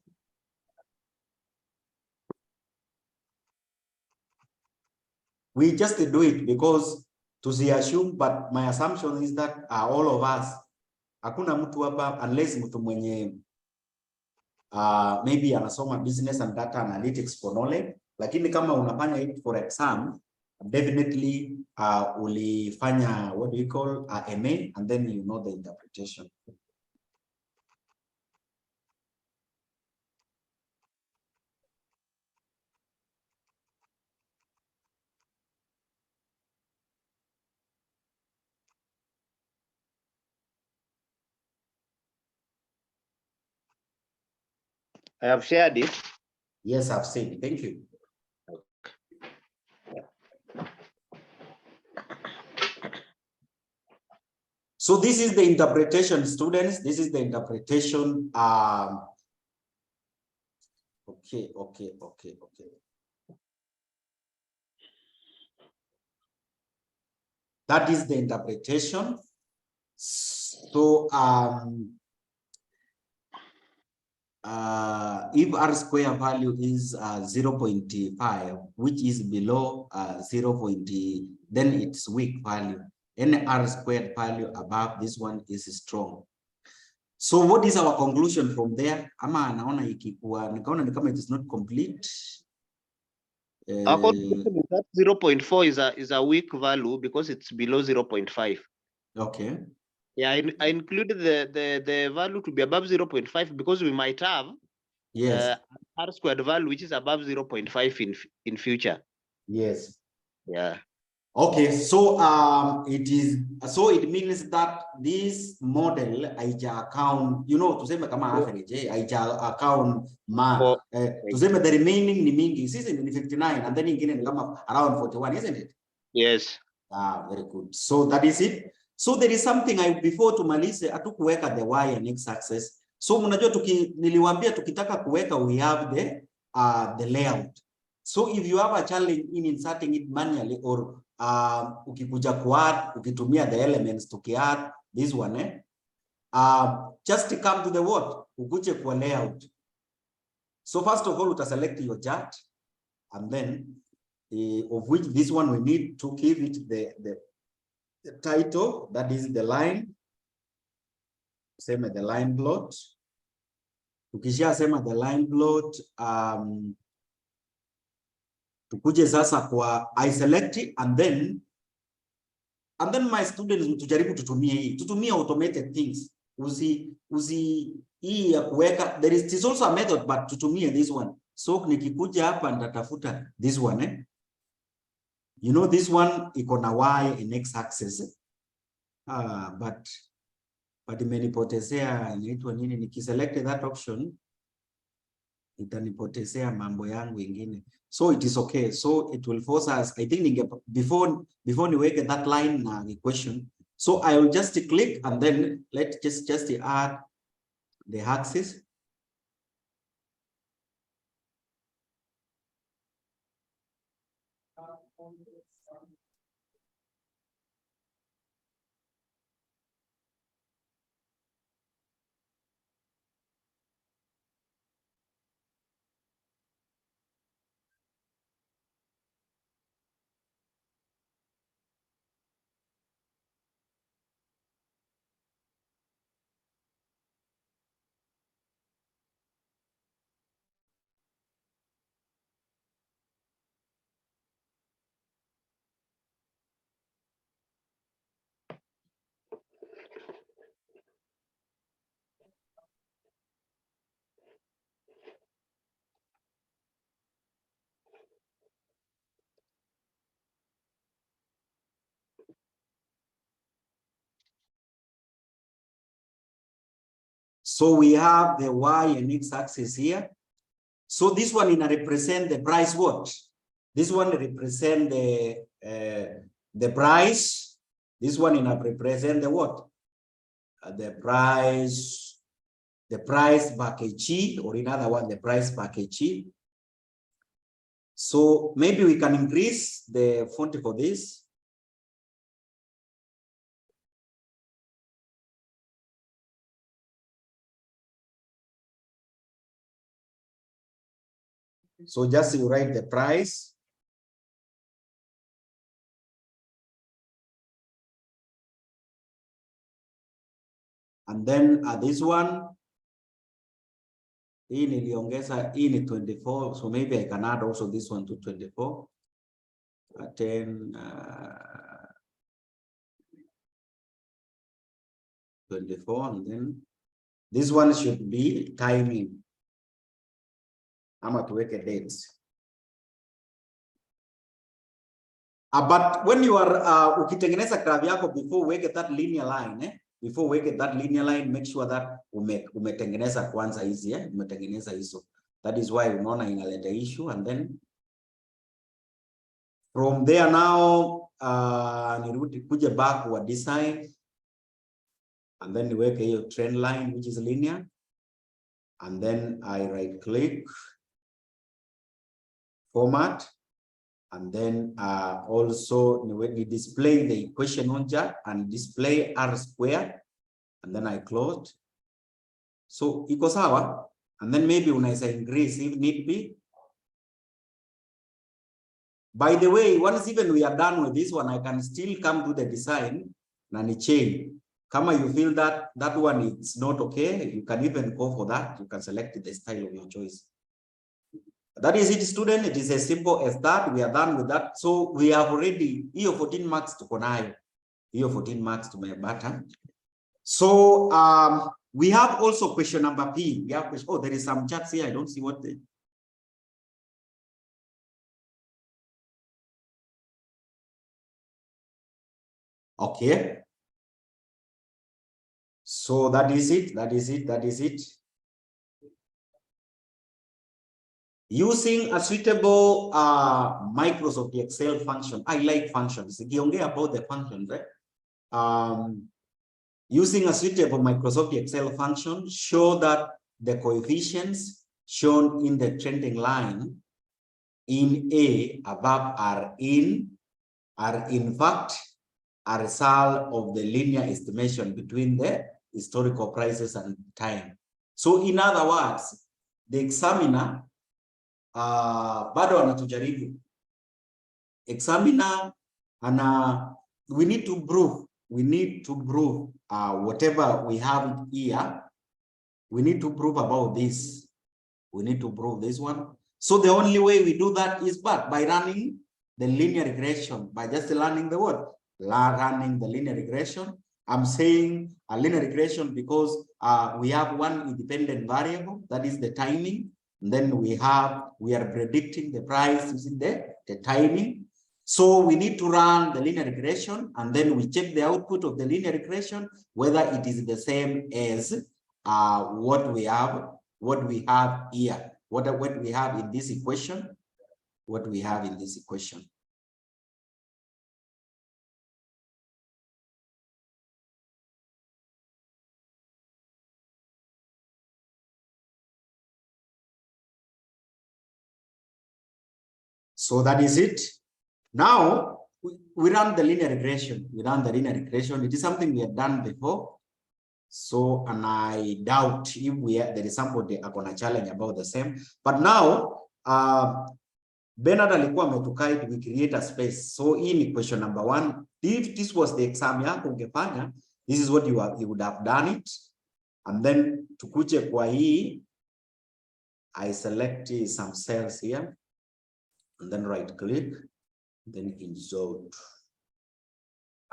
We just do it because to assume, but my assumption is that all of us, hakuna mtu hapa unless mtu mwenye maybe anasoma business and data analytics for knowledge, lakini kama unafanya it for exam, definitely ulifanya what do you call MA, and then you know the interpretation. I have shared it. Yes, I've seen it. Thank you. So this is the interpretation, students. This is the interpretation. Okay. That is the interpretation. So if R square value is 0.5, which is below 0. Then it's weak value. Any R squared value above this one is strong. So what is our conclusion from there? Ama naona ikikuwa nikaona ni kama it is not complete. Our conclusion is that 0.4 is a weak value because it's below 0.5. Okay. Yeah, I included the value to be above 0.5 because we might have R squared value which is above 0.5 in future. Yes. Yeah. Okay, so it means that this model haija account, tuseme kama average, haija account tuseme the remaining ni mingi, sisi ni 59 and then ingine ni kama around 41, isn't it? Yes. Very good. So that is it. So there is something before tumalize hatukuweka the y and x axis. So mnajua niliwaambia tukitaka kuweka we have the layout. So if you have a challenge in inserting it manually or ukikuja kuadd, ukitumia the elements to add this one, just come to the what? Ukuje kwa layout. So first of all, select your chart, and then of which this one we need to give it the title, that is the line. Same as the line plot. Ukishia sema the line plot, tukuje sasa kwa I select it, and then my students tujaribu tutumie automated things. Hii ya kuweka, there is also a method, but tutumie this one. So nikikuja hapa nitatafuta this one, this one iko na y and x axis, but imenipotezea inaitwa nini, nikiselect that option itanipotezea mambo yangu ingine. So it is okay. So it will force us, I think before niweke that line na equation. So I will just click and then let's just add the axis. So we have the y and x axis here. So this one represent the price what? This one represent the price. This one represent the what? The price per kg, or in other one, the price per kg. So maybe we can increase the font for this. So just you write the price. And then this one, hii niliongeza, hii ni 24. So maybe I can add also this one to 24. 10, 24, and then this one should be timing. Ama tuweke dates. But when you are ukitengeneza graph yako, before we get that linear line, before we get that linear line, make sure that umetengeneza kwanza hizi, umetengeneza hizo. That is why unaona inaleta issue, and then from there now nirudi kuja back wa design, and then niweke hiyo trend line which is linear, and then I right click, format, and then also we display the equation on chart and display R square, and then I closed. So iko sawa, and then maybe unaweza increase if need be. By the way, once even we are done with this one, I can still come to the design na ni change. Kama you feel that that one is not okay, you can even go for that. You can select the style of your choice. That is it, student. It is as simple as that. We are done with that. So we have already hiyo 14 marks tuko nayo. Hiyo 14 marks tumepata. So we have also question number P. We have question, oh, there is some charts here. I don't see what the okay. So that is it. That is it. That is it. Using a suitable Microsoft Excel function. I like functions. Ikiongea about the functions, right? Using a suitable Microsoft Excel function, show that the coefficients shown in the trending line in A above are in fact a result of the linear estimation between the historical prices and time. So in other words, the examiner bado anatujaribu. Examiner we need to prove whatever we have here. We need to prove about this. We need to prove this one. So the only way we do that is by running the linear regression, by just learning the word, running the linear regression. I'm saying a linear regression because we have one independent variable, that is the timing. And then we are predicting the price using the timing. So we need to run the linear regression, and then we check the output of the linear regression, whether it is the same as what we have here, what we have in this equation, So that is it. Now we run the linear regression. It is something we have done before. So, and I doubt if there is somebody gonna challenge about the same. But now, Bernard alikuwa ametuguide, we create a space. So in question number 1, if this was the exam yako ungefanya, this is what you would have done it. And then tukuje kwa hii, I select some cells here, and then right click, then insert.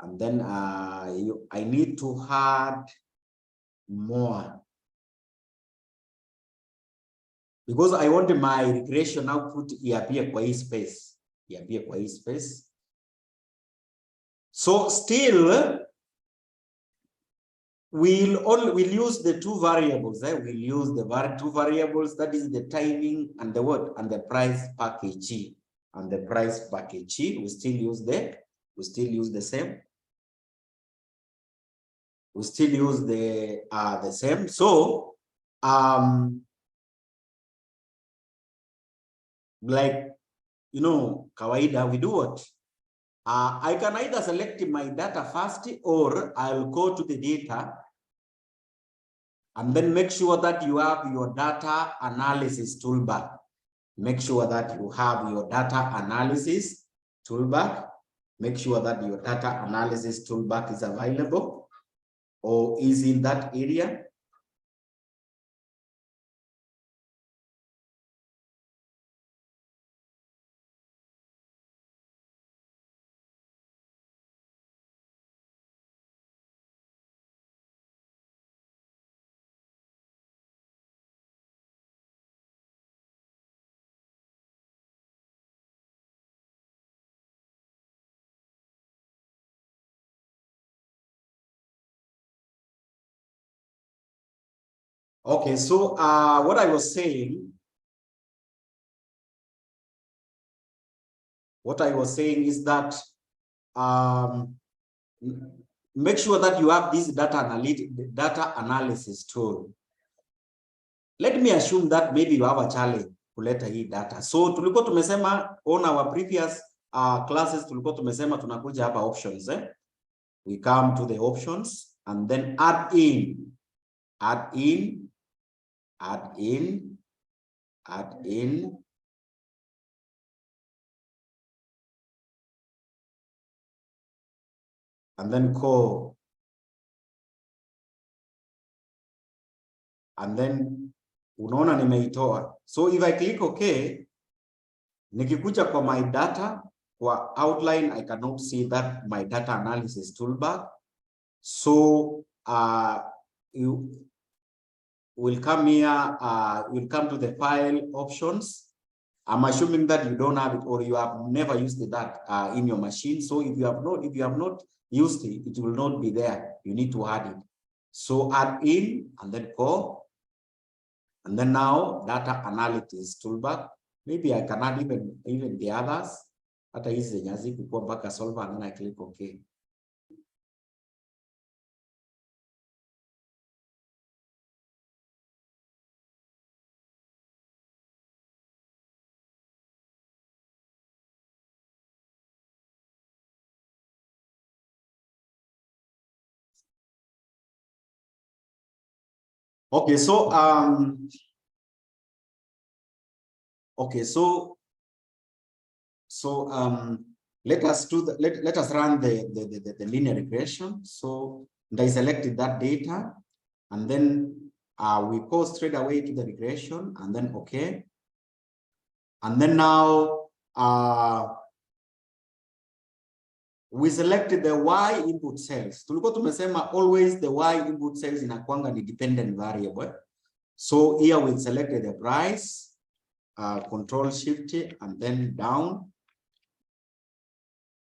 And then I need to add more, because I want my regression output iappear kwa hii space. So still we'll use the two variables. We'll use the two variables, that is the timing and the what, and the price per kg. And the price per kg, we still use the same. We still use the same. So like you know, kawaida, we do what? I can either select my data first, or I'll go to the data and then make sure that you have your data analysis toolbar. Make sure that you have your data analysis toolbar. Make sure that your data analysis toolbar is available or is in that area. Okay, so what I was saying is that make sure that you have this data analysis tool. Let me assume that maybe you have a challenge kuleta hii data. So tulikuwa tumesema on our previous classes, tulikuwa tumesema tunakuja hapa options. We come to the options and then add in. And then call. And then unaona nimeitoa. So if I click OK, nikikuja kwa my data, kwa outline, I cannot see that my data analysis toolbar. So you will come here, you'll come to the file options. I'm assuming that you don't have it or you have never used that in your machine. So if you have not used it, it will not be there. You need to add it. So add in and then go. And then now data analytics toolbar. Maybe I can add even the others. Hata hizi zenye hazikuwa mpaka solver, and then I click OK. Okay, so let us run the linear regression. So I selected that data, and then we go straight away to the regression, and then OK. And then now we selected the Y input cells. Tulikuwa tumesema always the Y input cells inakuanga ni dependent variable. So here we selected the price, Control Shift and then down.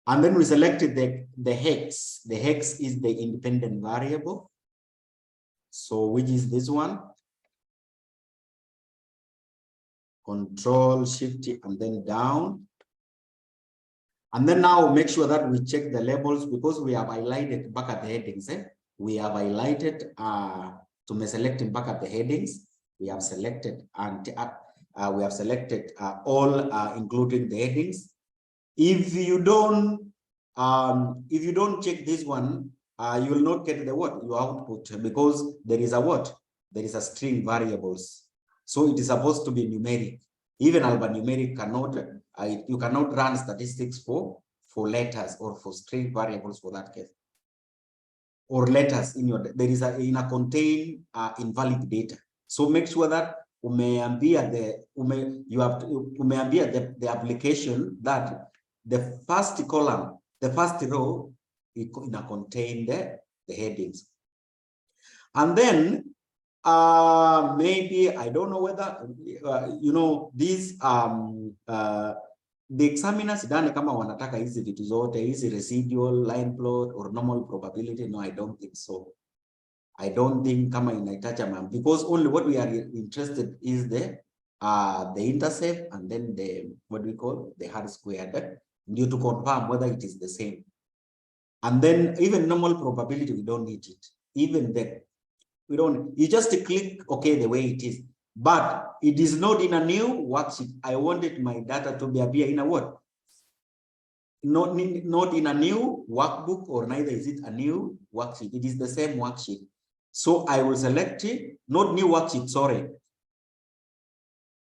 And then we selected the hex. The hex is the independent variable. So which is this one? Control Shift and then down. And then now make sure that we check the labels, because we have highlighted back at the headings. We have highlighted to select back at the headings. We have selected and all including the headings. If you don't check this one, you will not get the what? Your output, because there is a what? There is a string variables. So it is supposed to be numeric. Even alphanumeric cannot, you cannot run statistics for letters or for string variables for that case. Or letters in your, there is in a contain invalid data. So make sure that umeambia the application that the first column, the first row, in a contain the headings. And then maybe I don't know whether you know these the examiners sidhani kama wanataka hizi vitu zote, hizi residual, line plot or normal probability. No, I don't think so. I don't think kama inaitacha, because only what we are interested is the intercept and then the what we call the hard squared, due to confirm whether it is the same. And then even normal probability, we don't need it. Even that we don't, you just click OK the way it is. but it is not in a new worksheet. I wanted my data to appear in a what? Not in a new workbook, or neither is it a new worksheet. It is the same worksheet. So I will select it, not new worksheet, sorry.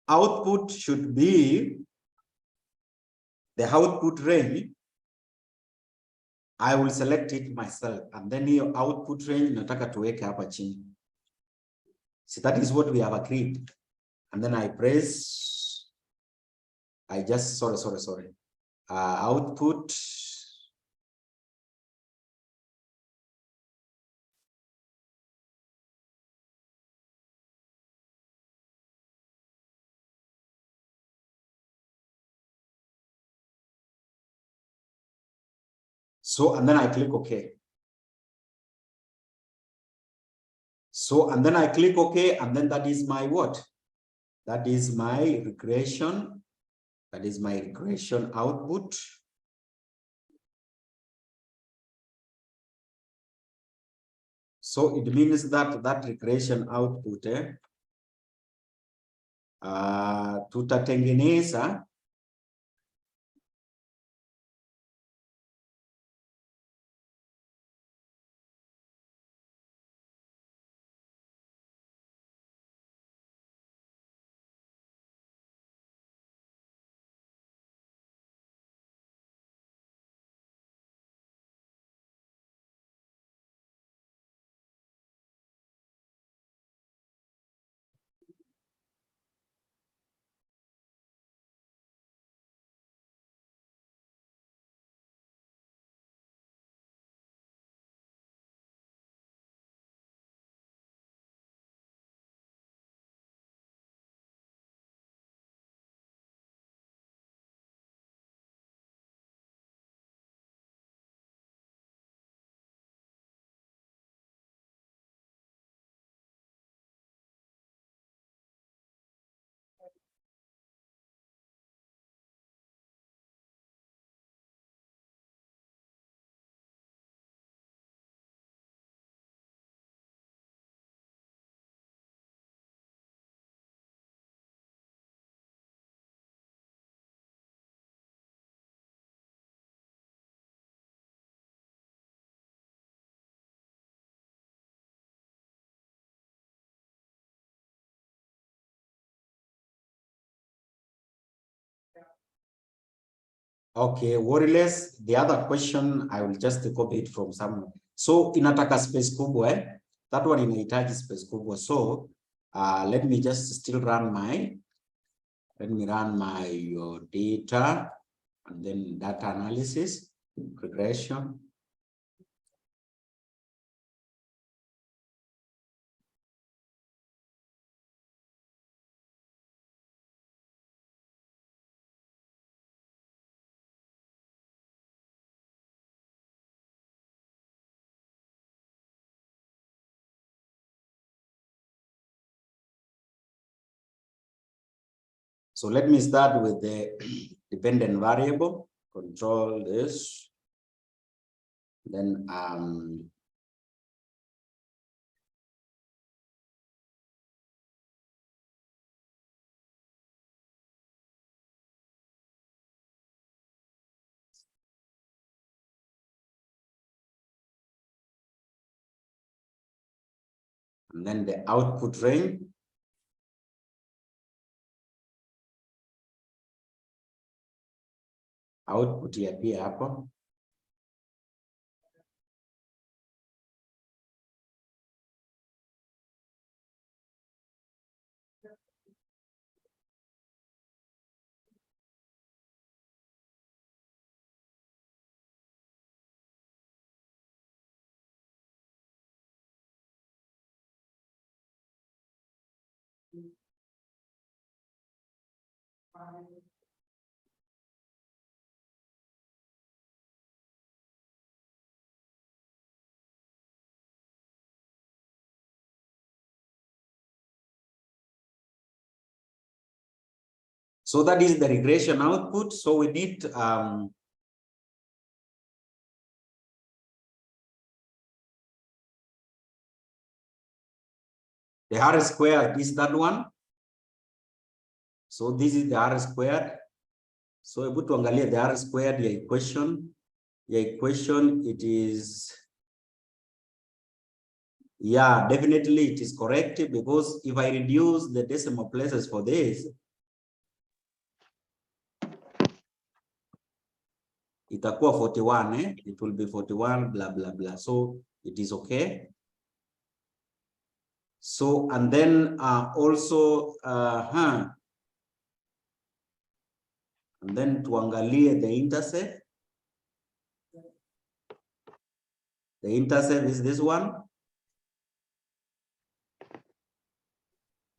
Output should be the output range. I will select it myself, and then your output range nataka tuweke hapa chini. So that is what we have agreed. And then I press, I just, sorry. Output. So, and then I click OK. So, and then I click OK, and then that is my what? That is my regression. That is my regression output. So it means that that regression output tutatengeneza okay, worryless. The other question, I will just copy it from somewhere. So inataka space kubwa, that one inahitaji space kubwa. So let me just still run my, your data, and then data analysis, regression. So let me start with the dependent variable, control this. Then the output range. Output ya pia hapo. So that is the regression output. So we need the R square is that one. So this is the R squared. So able to angalia the R squared, your equation. Your equation, it is, yeah, definitely it is correct, because if I reduce the decimal places for this, itakuwa 41, it will be 41, blah, blah, blah. So it is okay. So, and then also, and then tuangalie the intercept. The intercept is this one.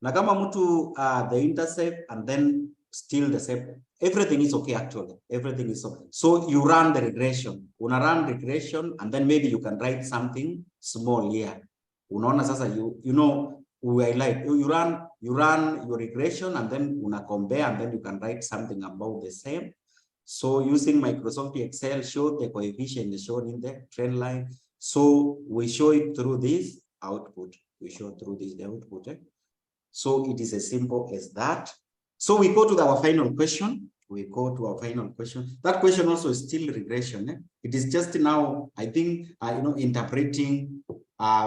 Na kama mtu the intercept and then still the same, everything is okay actually. Everything is okay. So you run the regression. Una run regression and then maybe you can write something small here. Unaona sasa you know we like you run your regression and then una compare and then you can write something about the same. So using Microsoft Excel, show the coefficient is shown in the trend line. So we show it through this output. We show through this the output. So it is as simple as that. So we go to our final question. We go to our final question. That question also is still regression. It is just now, I think, interpreting.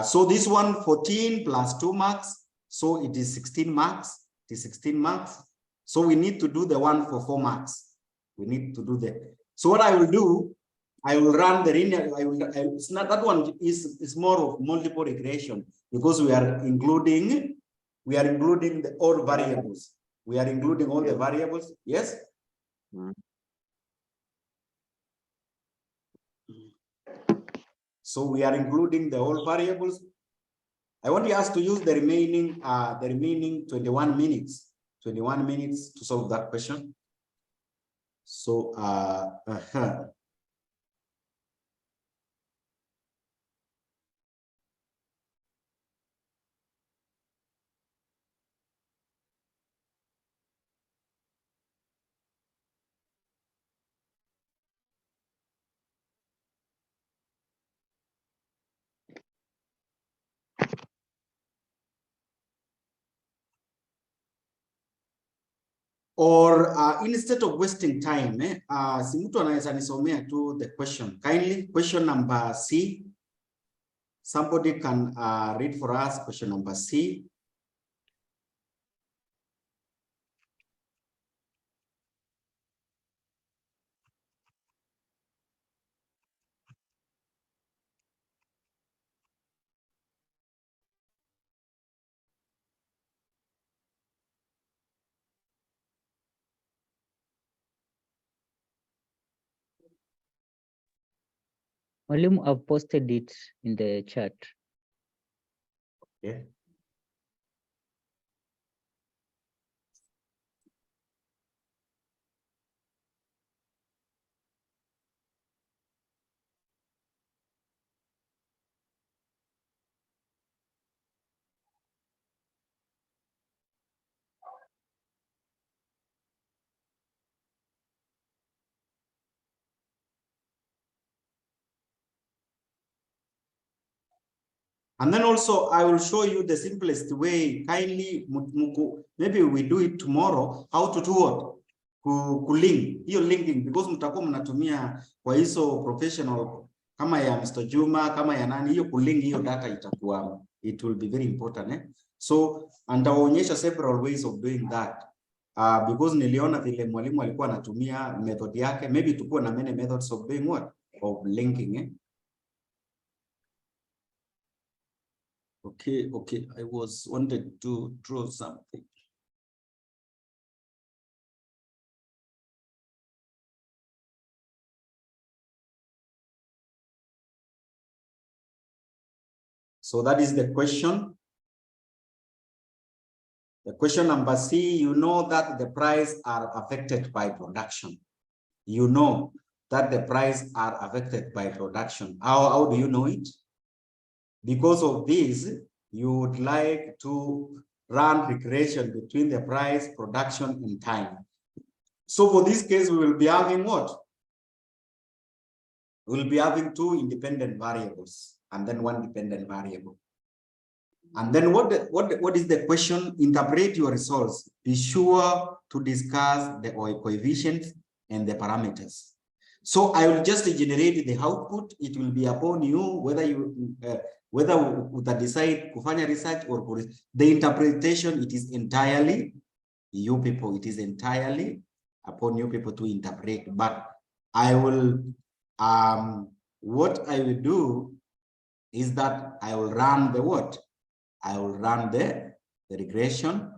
So this one, 14 plus 2 marks. So it is 16 marks. It is 16 marks. So we need to do the one for 4 marks. We need to do that. So what I will do, I will run the linear. It's not that one is more of multiple regression, because we are including the all variables. We are including all the variables. Yes. So we are including the whole variables. I want you to use the remaining 21 minutes. 21 minutes to solve that question. So or instead of wasting time, si mtu anaweza nisomea tu the question kindly. Question number C. Somebody can read for us question number C. Mwalimu, I've posted it in the chat. Okay. And then also I will show you the simplest way. Kindly, maybe we do it tomorrow. How to do what? Link. Hiyo linking, because mtakuwa mnatumia kwa hizo professional kama ya Mr. Juma, kama ya nani, hiyo kulink hiyo data itakuwa, it will be very important. So nitaonyesha several ways of doing that. Because niliona vile mwalimu alikuwa anatumia method yake, maybe tukuwa na many methods of doing what? Of linking. Okay, I wanted to draw something. So that is the question. The question number C, you know that the price are affected by production. You know that the price are affected by production. How do you know it? Because of this, you would like to run regression between the price, production, and time. So for this case, we will be having what? We will be having 2 independent variables and then 1 dependent variable. And then what is the question? Interpret your results. Be sure to discuss the coefficients and the parameters. So I will just generate the output. It will be upon you whether you decide kufanya research or the interpretation. It is entirely you people. It is entirely upon you people to interpret. But I will what I will do is that I will run the what? I will run the regression.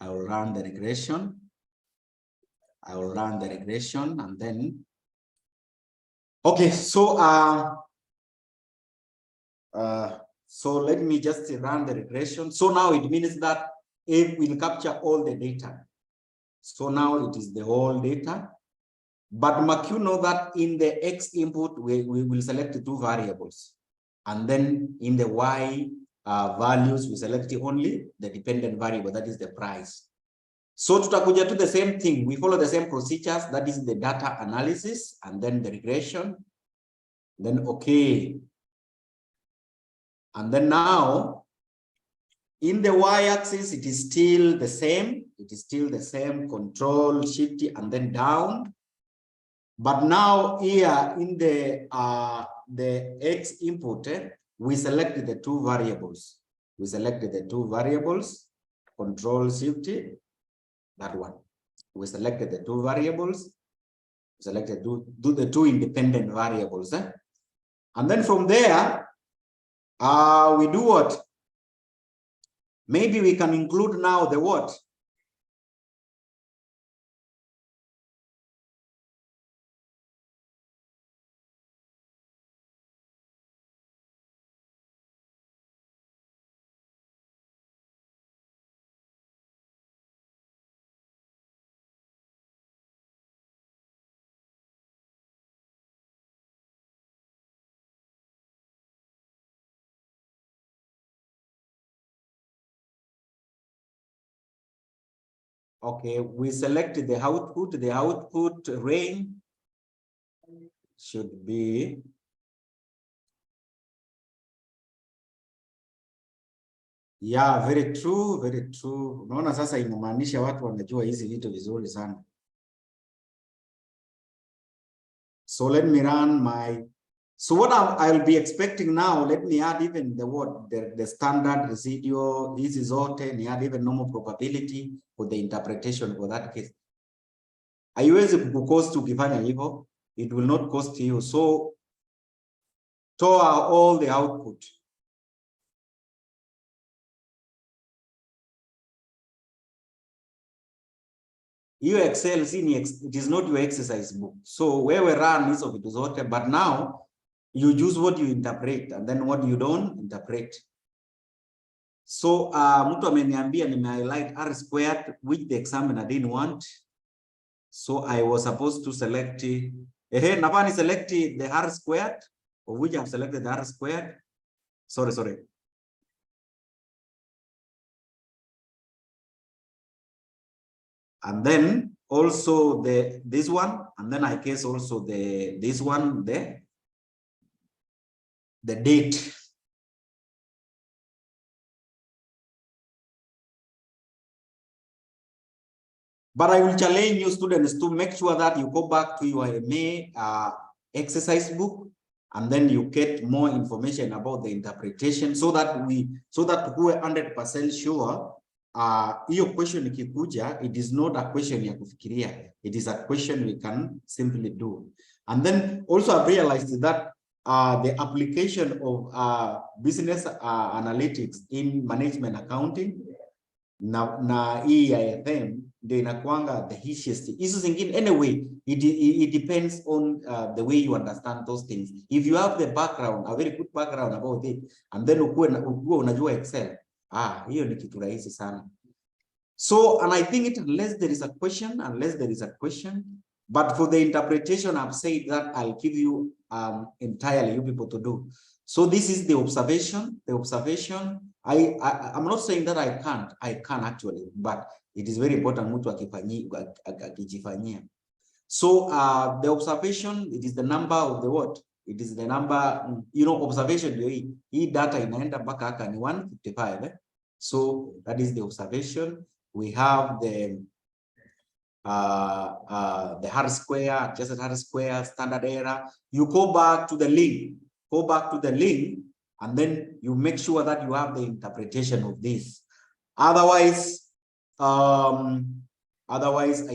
I will run the regression. I will run the regression and then, okay, so let me just run the regression. So now it means that if we'll capture all the data. So now it is the whole data. But you know that in the X input, we will select two variables. And then in the Y values, we select only the dependent variable, that is the price. So tutakuja to the same thing. We follow the same procedures. That is the data analysis and then the regression. Then okay. And then now in the Y-axis, it is still the same. It is still the same. Control, Shift, and then down. But now here in the X input, we selected the two variables. We selected the two variables. Control, Shift. That one. We selected the two variables. We selected do the two independent variables. And then from there, we do what? Maybe we can include now the what? Okay, we selected the output. The output range should be very true, very true. Unaona sasa inamaanisha watu wanajua hizi vitu vizuri sana. So let me run my, so what I'll be expecting now, let me add even the what, the standard residual, this is all 10, add even normal probability for the interpretation for that case. Haiwezi kucost ukifanya hivyo, it will not cost you. So toa all the output. Your Excel, it is not your exercise book. So where we run is of it zote, but now you choose what you interpret and then what you don't interpret. So mtu ameniambia nime-highlight R squared, which the examiner didn't want. So I was supposed to select napani select the R squared, of which I've selected the R squared. Sorry. And then also this one, and then I guess also this one, the date. But I will challenge you students to make sure that you go back to your MA exercise book, and then you get more information about the interpretation, so that we're 100% sure. Hiyo question ikikuja, it is not a question ya kufikiria. It is a question we can simply do. And then also I've realized that the application of business analytics in management accounting na EIFM ndio inakuanga the easiest. Hizo zingine anyway, it depends on the way you understand those things. If you have the background, a very good background about it, and then ukuwe unajua Excel, hiyo ni kitu rahisi sana. So, and I think unless there is a question, but for the interpretation, I've said that I'll give you entirely you people to do. So this is the observation. I'm not saying that I can actually, but it is very important mtu akijifanyia. So the observation, it is the number of the what? It is the number, you know, observation. Hii data inaenda mpaka haka ni 155. So that is the observation. We have the R-square, adjusted R-square, standard error. You go back to the link. Go back to the link, and then you make sure that you have the interpretation of this. Otherwise, I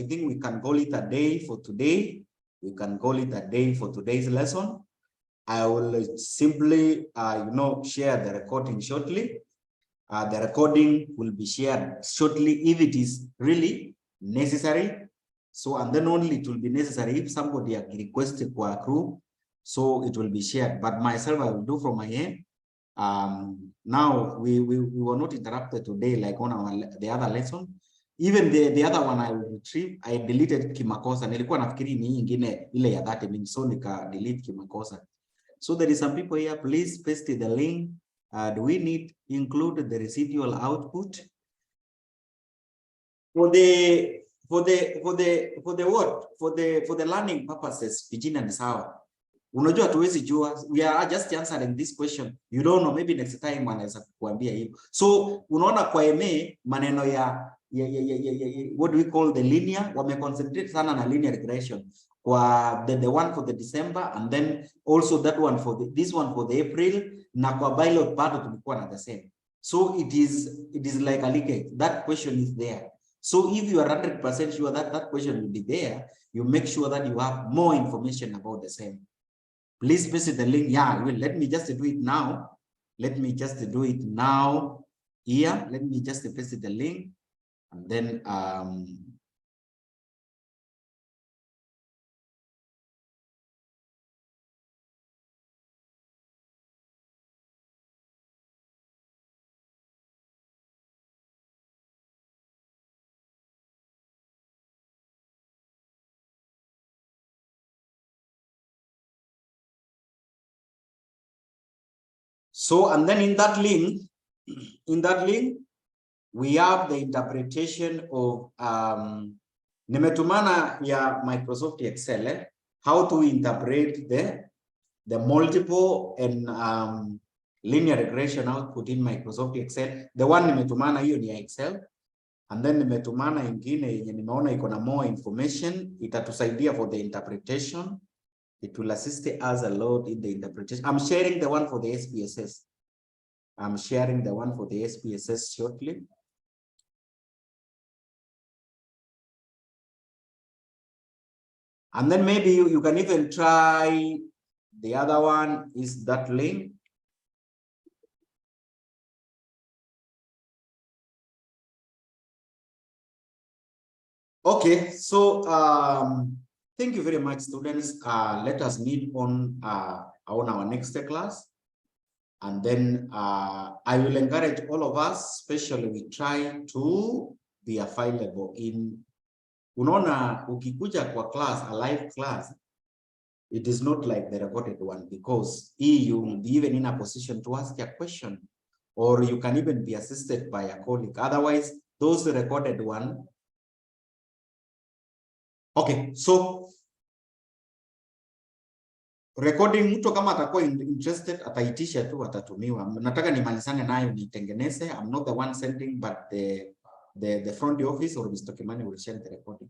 think we can call it a day for today. We can call it a day for today's lesson. I will simply, share the recording shortly. The recording will be shared shortly if it is really necessary. So, and then only it will be necessary if somebody requested for a group. So it will be shared. But myself, I will do from my end. Now we were not interrupted today like on the other lesson. Even the other one I will retrieve. I deleted kimakosa. Nilikuwa nafikiri ni ingine ile ya 30 minutes, so nika delete kimakosa. So there is some people here. Please paste the link. Do we need include the residual output for the learning purposes? Vijina ni sawa. Unajua tuwezi jua. We are just answering this question. You don't know, maybe next time wanaweza kukuambia hivyo. So unaona kwa MA maneno ya what do we call the linear, wame concentrate sana na linear regression kwa the one for the December, and then also that one for this one for the April, na kwa Bilot bado tulikuwa na the same. So it is like a leakage. That question is there. So if you are 100% sure that that question will be there, you make sure that you have more information about the same. Please visit the link. Yeah, well, let me just do it now. Let me just do it now here. Let me just visit the link, and then so, and then in that link, we have the interpretation of nimetumana ya Microsoft Excel, how to interpret the multiple and linear regression output in Microsoft Excel. The one nimetumana hiyo ni ya Excel, and then nimetumana ingine yenye nimeona iko na more information, itatusaidia for the interpretation. It will assist us a lot in the interpretation. I'm sharing the one for the SPSS. I'm sharing the one for the SPSS shortly. And then maybe you can even try the other one is that link. Okay, so thank you very much, students. Let us meet on our next class. And then I will encourage all of us, especially we try to be available in, unaona, ukikuja kwa class, a live class, it is not like the recorded one, because you will be even in a position to ask a question, or you can even be assisted by a colleague. Otherwise, those recorded one. Okay, so recording, mtu kama atakuwa interested ataitisha tu, atatumiwa. Nataka nimalizane nayo nitengeneze. I'm not the one sending, but the front office or Mr. Kimani will share the recording.